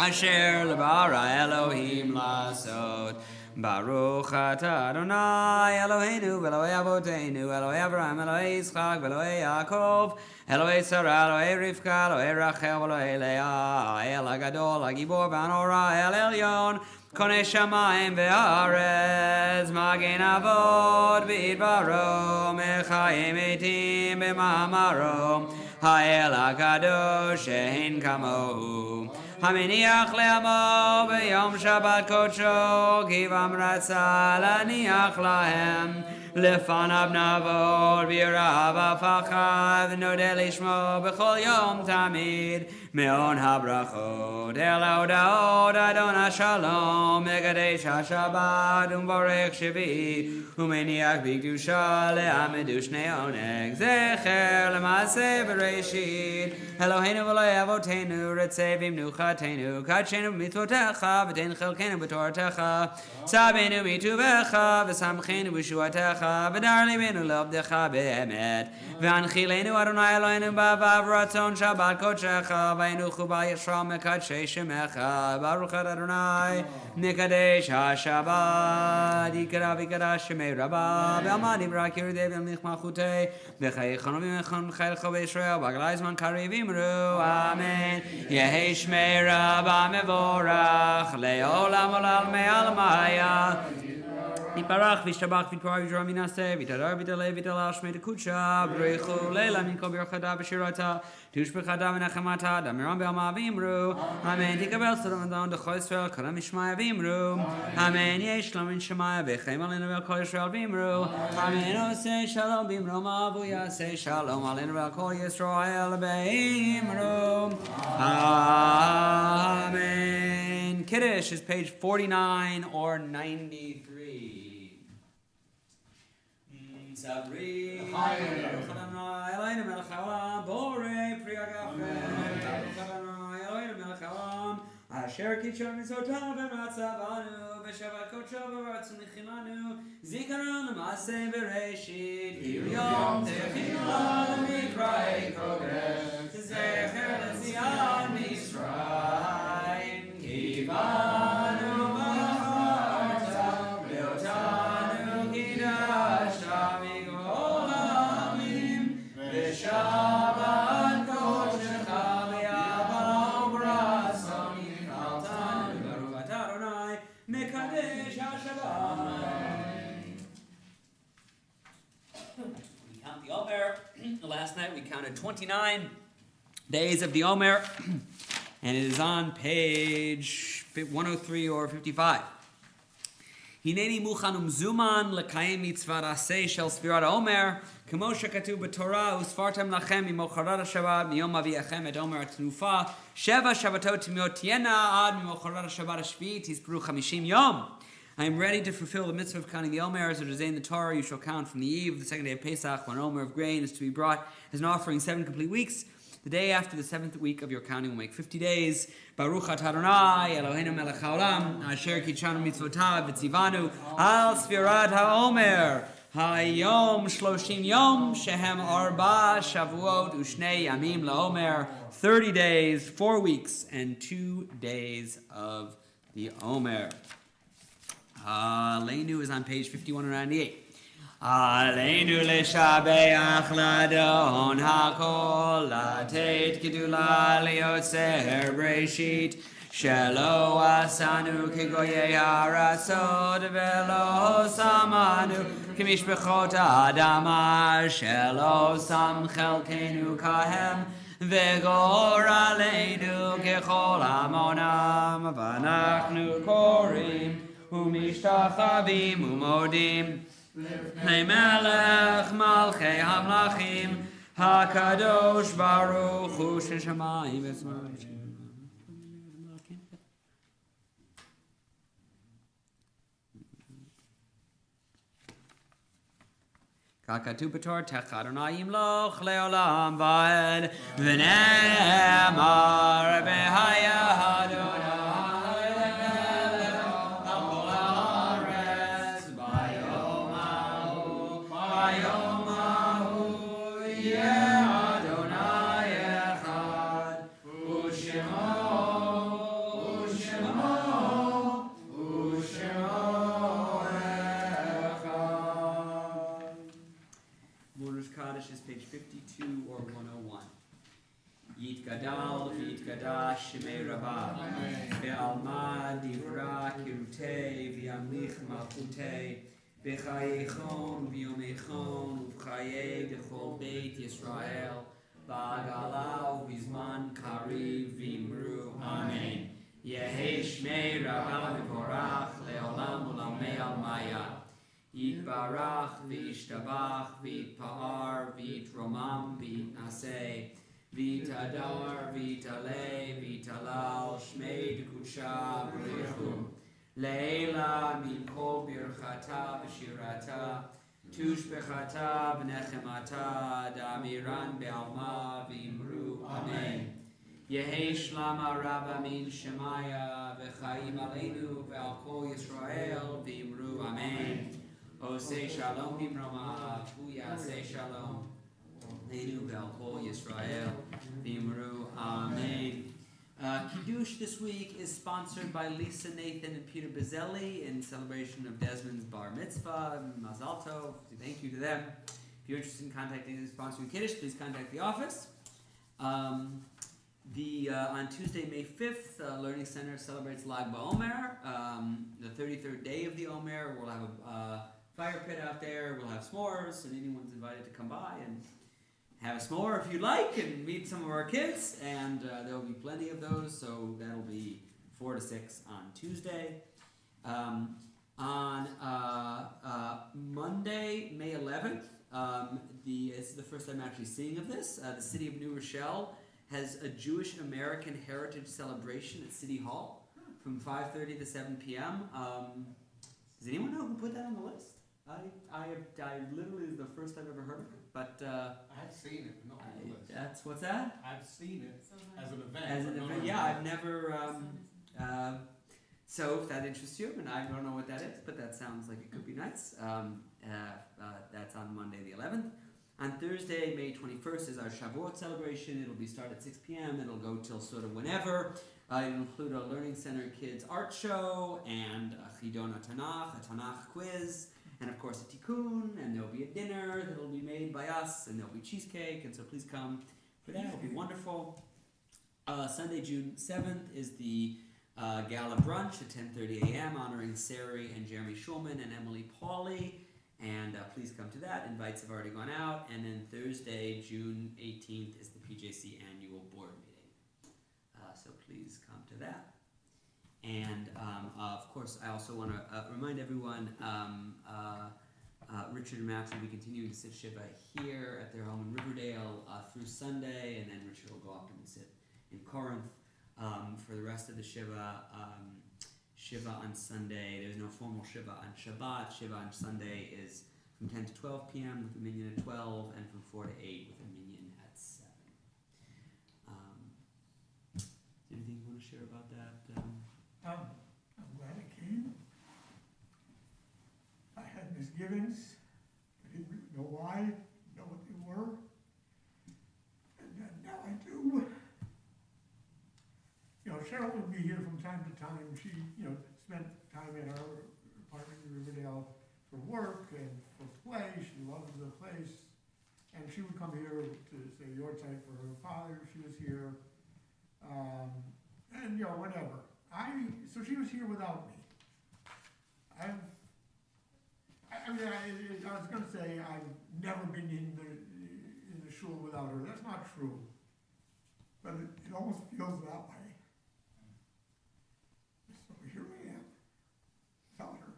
אשר לברא אלוהים לעשות. ברוך אתה אדוני אלוהינו ואלוהי אבותינו אלוהי אברהם אלוהי יצחק ואלוהי יעקב אלוהי שרה אלוהי רבקה אלוהי רחל ואלוהי לאה האל הגדול הגיבור והנורא האל עליון קונה שמיים וארץ מגן אבות בדברו מחיים מתים במאמרו האל הקדוש שאין כמוהו המניח לעמו ביום שבת קודשו כי בם רצה להניח להם לפניו נעבוד ביראה ופחד ונודה לשמו בכל יום תמיד מעון הברכות אל ההודעות אדון השלום מקדש השבת ומברך שביעי ומניח בקדושה לעמדו שני עונג זכר למעשה בראשית אלוהינו ואלוהי אבותינו רצה במנוחתנו קדשנו במצוותיך ותן חלקנו בתורתך סבנו מטובך ושמחנו בשועתך ודר ליבנו לעבדך באמת והנחילנו אדוני אלוהינו באהבה ורצון שבת קודשך וינוחו בה ישרה מקדשי שמך ברוך אתה אדוני מקדש השבת יקרא ויקדש שמי רבה ועמד יברא ירדה וימליך מלכותי וחיי חנובים וחי לך בישראל בגלי זמן קריב אמרו אמן יהי שמי רבה מבורך לעולם עולם מעל מיה יתברך וישתבח ויתפאר וישרה מנעשה ויתהדר ויתעלה ויתעלה שמי דקודשה ברכו לילה מכל ברכתה ושירתה תושבחתה ונחמתה דמירם בעלמא ואמרו אמן תקבל סדום ודון דכל ישראל כל עם ישמעיה ואמרו אמן יהי שלום בין שמיה וחיים עלינו ועל כל ישראל ואמרו אמן עושה שלום במרומיו ויעשה שלום עלינו ועל כל ישראל ואמרו amen. Kiddush is page 49 or 93. Sabri, Baruch Adonai Eloheinu melech haolam, borei pri hagafen. Baruch Adonai Eloheinu melech haolam, asher kitshon mitzvotav v'matzavanu, v'shavat kodsho v'ratzon l'chilanu, zikaron l'maaseh bereshit, yom techinu l'mikra'ei kodesh, zecher l'tzion Mitzrayim, kivanu b'charta, ve'otanu kidashta migol ha'amim, v'shabat kodshcha v'yavam ratzon yichaltanu, baruch atah Adonai, mekadesh ha'shabbat. We count the Omer. Last night we counted 29 days of the Omer, and it is on page 103 or 55. Hineni muchanum zuman lekayim mitzvah aseh shel Sfirat Omer, kamo shekatuv b'Torah usfartem lachem mimocharat Shabbat miyom aviachem et Omer atnufa sheva Shabbatot timiot tiena ad mimocharat Shabbat hashvit hisperu 50 yom. I am ready to fulfill the mitzvah of counting the Omer as it is in the Torah. You shall count from the eve of the second day of Pesach, when an Omer of grain is to be brought as an offering 7 complete weeks. The day after the 7th week of your counting will make 50 days. Baruch atah Adonai Eloheinu melech haolam asher kitshanu mitzvotav v'tzivanu al sfirat haomer hayom shloshim yom shehem arba shavuot u'shnei yamim laomer. 30 days, 4 weeks, and 2 days of the Omer. Aleinu is on page 5198. Aleinu leshabeach ladon hakol latet gedula liotzer breshit shelo asanu kegoyei harasod velo samanu kimishbechot adama shelo sam chelkenu kahem vegor aleinu kechol amonam vanachnu korim umishtachavim umodim Melech Malchei Hamlachim HaKadosh Baruch Hu Sheshamayim V'Tzmarachim. Kakatu B'Tor Tech Adonai Yimloch Leolam Va'ed V'ne'emar B'Haya Adonai is page 52 or 101. Yit gadal v'yit gadash shemei rabah ve'alma divra kirutei v'yamlich malchutei v'chayechon v'yomechon v'chayei d'chol beit Yisrael v'agalau v'zman kariv v'imru amen. Yehei shmei rabah mevorach le'olam u'lamei almaya. Yitbarach v'yishtabach v'yitpa'ar v'yitromam v'yitnaseh v'yitadar v'yitaleh v'yitalal shmei d'kusha b'richu le'ela mikol birchata v'shirata tushbechata v'nechemata damiran be'alma v'imru amen. Yehei shlama rabba min shemaya v'chaim aleinu v'al kol Yisrael v'imru amen. O say shalom bimroma, Uya say shalom. Leinu ve'al kol Yisrael v'imru amen. Kiddush this week is sponsored by Lisa, Nathan, and Peter Bazzelli in celebration of Desmond's bar mitzvah. Mazal tov. Thank you to them. If you're interested in contacting the sponsor of Kiddush, please contact the office. On Tuesday, May 5th, Learning Center celebrates Lag BaOmer, the 33rd day of the Omer. We'll have a fire pit out there. We'll have s'mores, and anyone's invited to come by and have a s'more if you'd like, and meet some of our kids. And there will be plenty of those, so that'll be 4 to 6 on Tuesday. On Monday, May 11th, this is the first time I'm actually seeing of this. The city of New Rochelle has a Jewish American Heritage Celebration at City Hall from 5:30 to 7 p.m. Does anyone know who put that on the list? I literally is the first I've ever heard of it, but I've seen it, not on the list. that's what's that? I've seen it as an event. As an but not event, on yeah, the I've list. never. So if that interests you, and I don't know what that is, but that sounds like it could be nice. That's on Monday the 11th. On Thursday, May 21st, is our Shavuot celebration. It'll be started at 6 p.m. It'll go till sort of whenever. It'll include a Learning Center Kids art show and a Chidon Tanakh, a Tanakh quiz, and of course a tikkun, and there'll be a dinner that'll be made by us, and there'll be cheesecake, and so please come for that. It'll be wonderful. Sunday, June 7th, is the gala brunch at 10:30 a.m. honoring Sari and Jeremy Schulman and Emily Pauley. And please come to that. Invites have already gone out. And then Thursday, June 18th, is the PJC annual board meeting. So please come to that. And of course, I also want to remind everyone, Richard and Max will be continuing to sit Shiva here at their home in Riverdale through Sunday, and then Richard will go up and sit in Corinth for the rest of the Shiva. Shiva on Sunday, there's no formal Shiva on Shabbat. Shiva on Sunday is from 10 to 12 p.m. with a minyan at 12, and from 4 to 8 with a minyan at 7. Anything you want to share about that? I'm glad I came. I had misgivings. I didn't really know why, didn't know what they were. And now I do. You know, Cheryl would be here from time to time. She, spent time in our apartment in Riverdale for work and for play. She loved the place. And she would come here to say your type for her father. She was here. And, whatever. So she was here without me. I was going to say I've never been in the shul without her. That's not true. But it almost feels that way. So here I am, without her.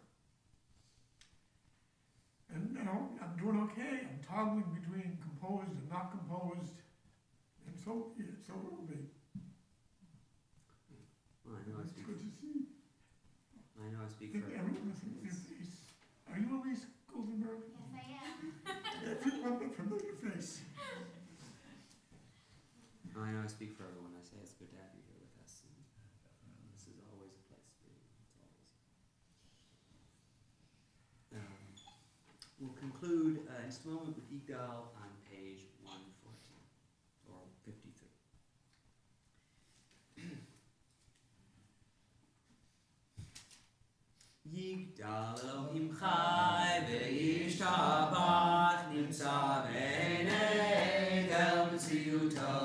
And I'm doing okay. I'm toggling between composed and not composed. And so be it. So it will be. Well, I know I It's speak. good to see. I know I speak Think for. everyone thinks your face. Are you Elise Goldenberg? Yes, I am. Everyone with a familiar face. I know I speak for everyone. I say it's good to have you here with us. And this is always a place for you. It's always. We'll conclude in just a moment with Yigal on page 114 or 53. Yigdal Elohim Chai ve'yishtabach nimtza b'nei kel mtziuto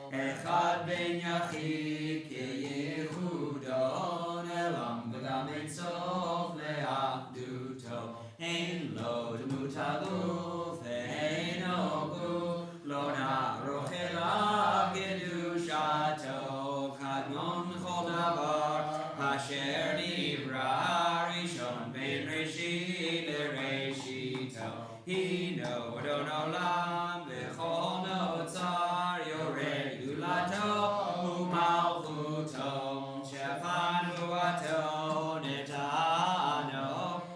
echad ben yachid ke'yechudo nelam v'gam ein sof le'achduto ein lo demut haguf ve'eino guf lo na'aroch elav kedushato kadmon chol davar asher nivra Hino Adon Olam V'chol Notzar Yoreh Gdulato U'malchuto Shefan Huato Netano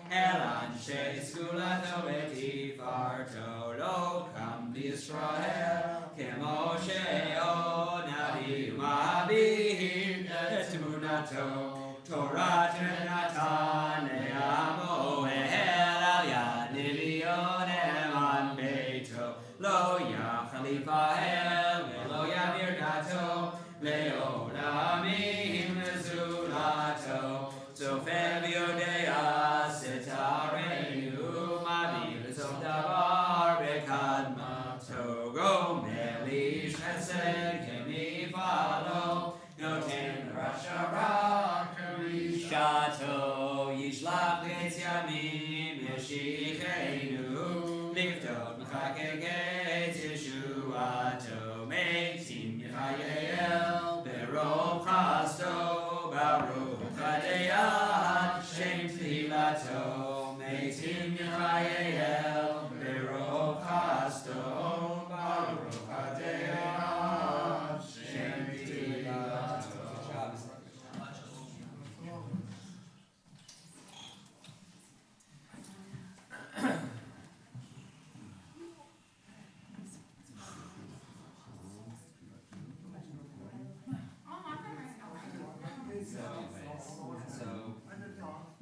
El Anshe Sgulato V'tifarto Lo Kam B'Yisrael K'moshe O Navi U'Ma'abir Etmunato Torah Natan Le'amo Lo Yachalifael, Lo Yamir Dato, Leolamim Zulato, Sofer Yodea, Setarenu, Mabir Zodavar, Bekadmato, Gomeli, Shesed, Kemifalo, Noten Rasharak, Rishato, Yishlach Yamim, Yeshichenu, Liftot Mechakeket Yeshuato Meitim Yechayel Berov Chasto Baruch Chadeyat Shem Tfilato Meitim Yechayel Berov Chasto Baruch Chadeyat Shem Tfilato.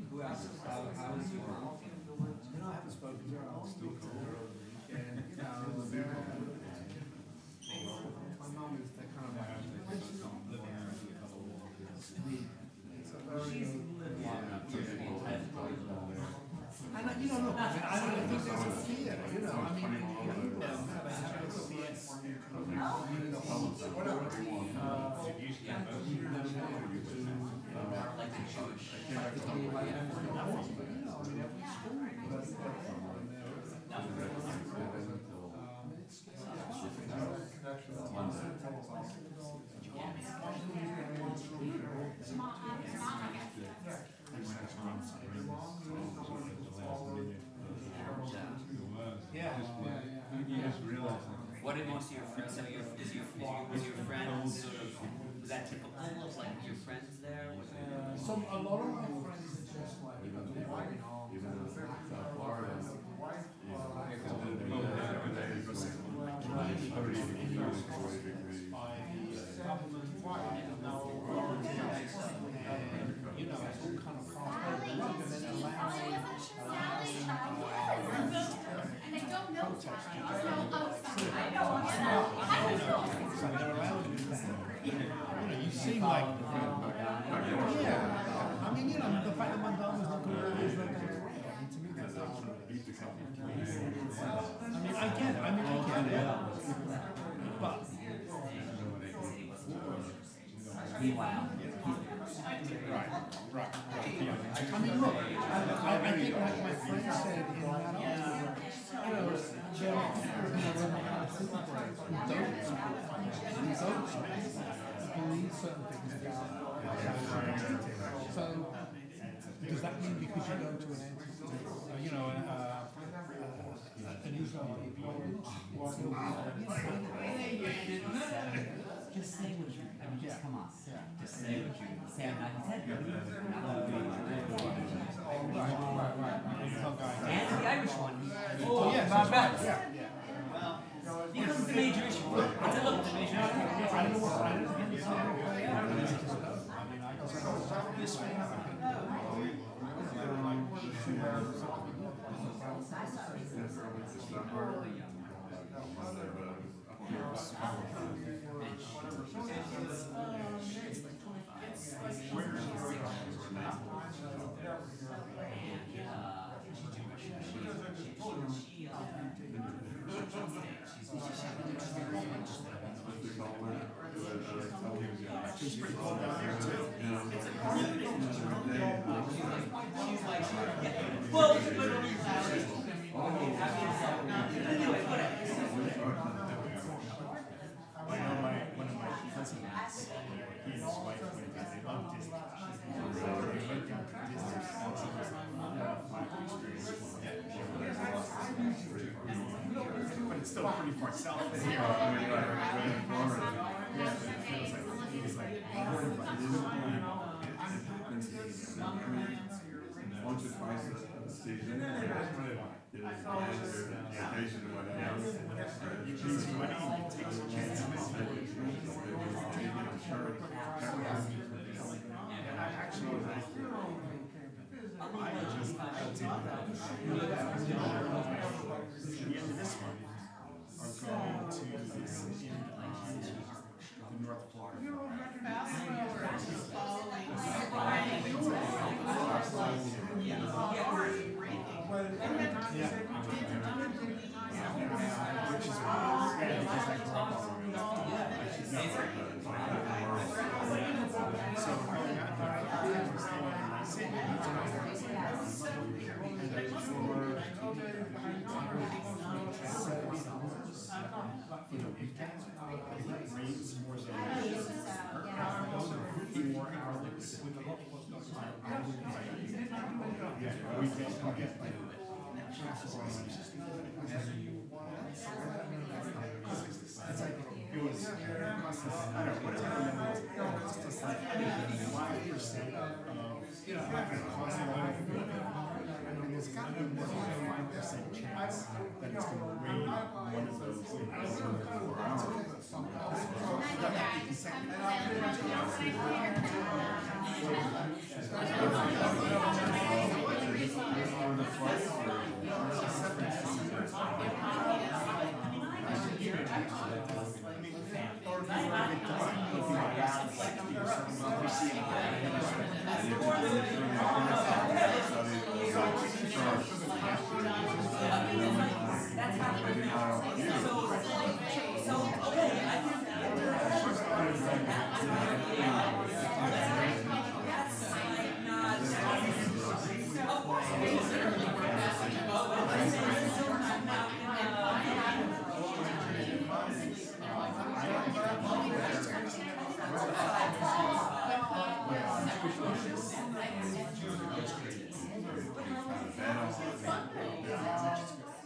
Who else? How is your mom? I haven't spoken to her. I'll speak to her. And, my mom is that kind of like, she's lived long enough to be I don't know. I don't think there's a fear, I mean, people have a chance to see it. Whatever. Like the Jewish. Mom, most of your friends, so was your friends sort of, was that typical, like your friends there? A lot of my friends are just like, you know, the wife, you seem like, yeah, I mean, you know, the fact that my dog was looking around is like, to me, that's not I mean, I get it, but. Meanwhile, Right. Yeah. I mean, look, I think like my friend said in that article, you know, there are people who are running out of super brains who don't support who believe certain things about so does that mean because you go to an entity, you know, an Israeli just say what you, I mean, just come on. Just say what you say. I'm not said. And the Irish one. Oh, yes, Bob that's Ross. right. Because it's a major issue. It's a look, it's a major But it's still pretty far south of here. Once or twice a season, get an vacation or whatever. You can see money, you take some chances. And I actually, I just the end of this month are going to the North Florida. There's got to be more than a 5% chance that it's going to rain one of those in 4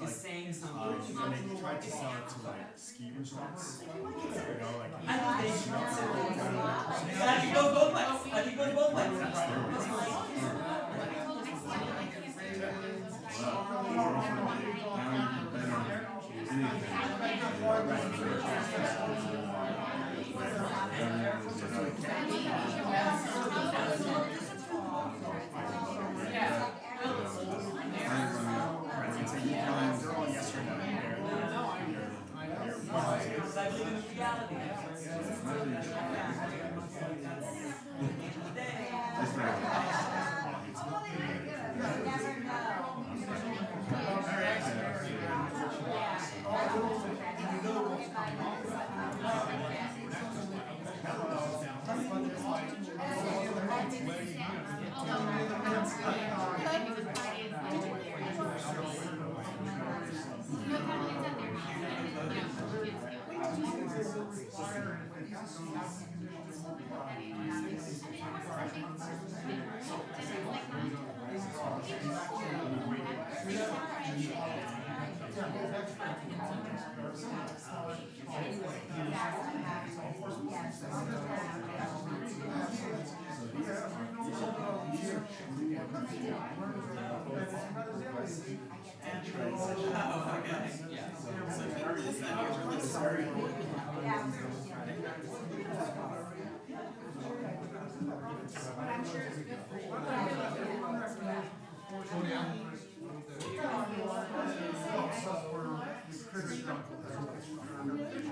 is saying something. And they tried to sell it to like ski even starts. You know, like. I think they should. I think it goes both ways. I think it goes both ways.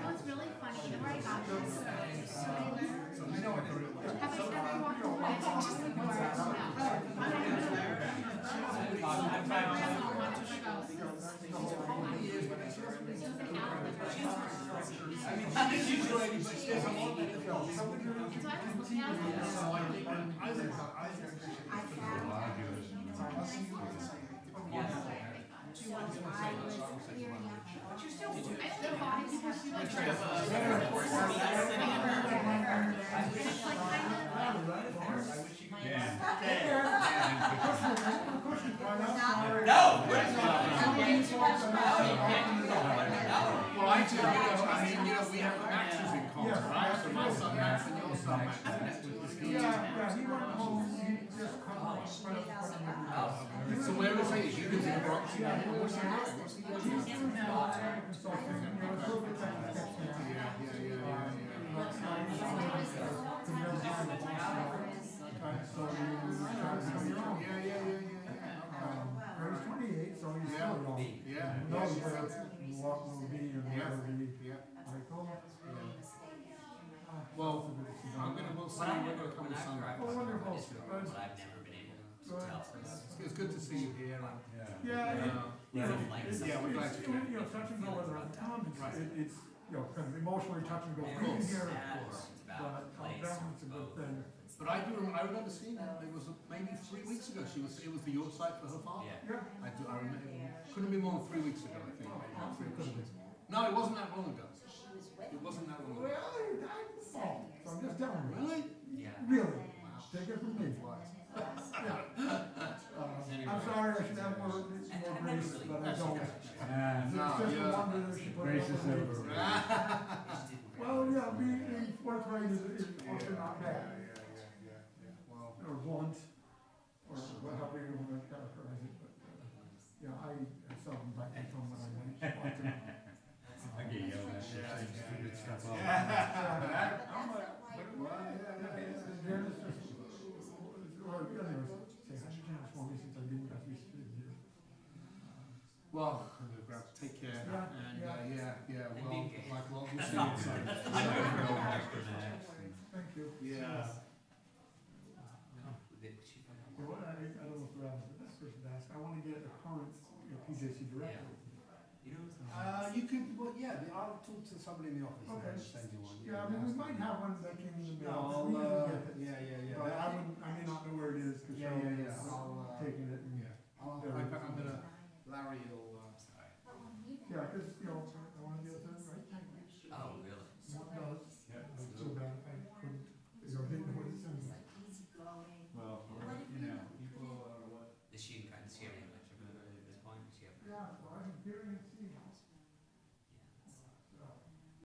What's really funny, the more I got this, have I ever walked away just like a Well, I do, I mean, we have Max's in common, right? So my son Max and your son Max. Yeah, he went home, he just come right up front of me. So where is he? He lives in the Bronx? What's he doing? What's he doing? Consulting, you know, it's a little bit he's 28, so he's still young. Yeah. He knows where what will be and where will be. Like, oh, Well, I'm gonna, we'll see, we're gonna come this summer. oh, wonderful. But I've never been able to tell. It's good to see you here. Yeah, We're glad to you know, touch and go with our town, it's, you know, kind of emotionally touch and go. Of course. Here, It's about but place. it's a good thing. But I remember seeing her, it was maybe 3 weeks ago, it was the Yorkshire for her father. Yeah. Yeah. I remember, couldn't be more than 3 weeks ago, I think, maybe 3 weeks ago. No, it wasn't that long ago. It wasn't that long ago. Really? So I'm just telling you. Really? Yeah. Really? Take it from me. I'm sorry, I should have more grace, but I don't. It's just a wonder that she put it over. Well, yeah, being forthright is often not bad. Or blunt, or however you want to characterize it, but, yeah, I seldom back and from when I want to. I get yelled at. Good stuff. Janice just, or, anyways, say hi to Janice for me since I didn't as we stood here. Well, take care, and, well, we'll see you soon. Thank you. Yeah. What I don't know if we're asking, this person asked, I want to get a current, PJC director. You could, well, yeah, I'll talk to somebody in the office Okay. and send you one. Yeah, I mean, we might have one that came in the mail. No, We usually get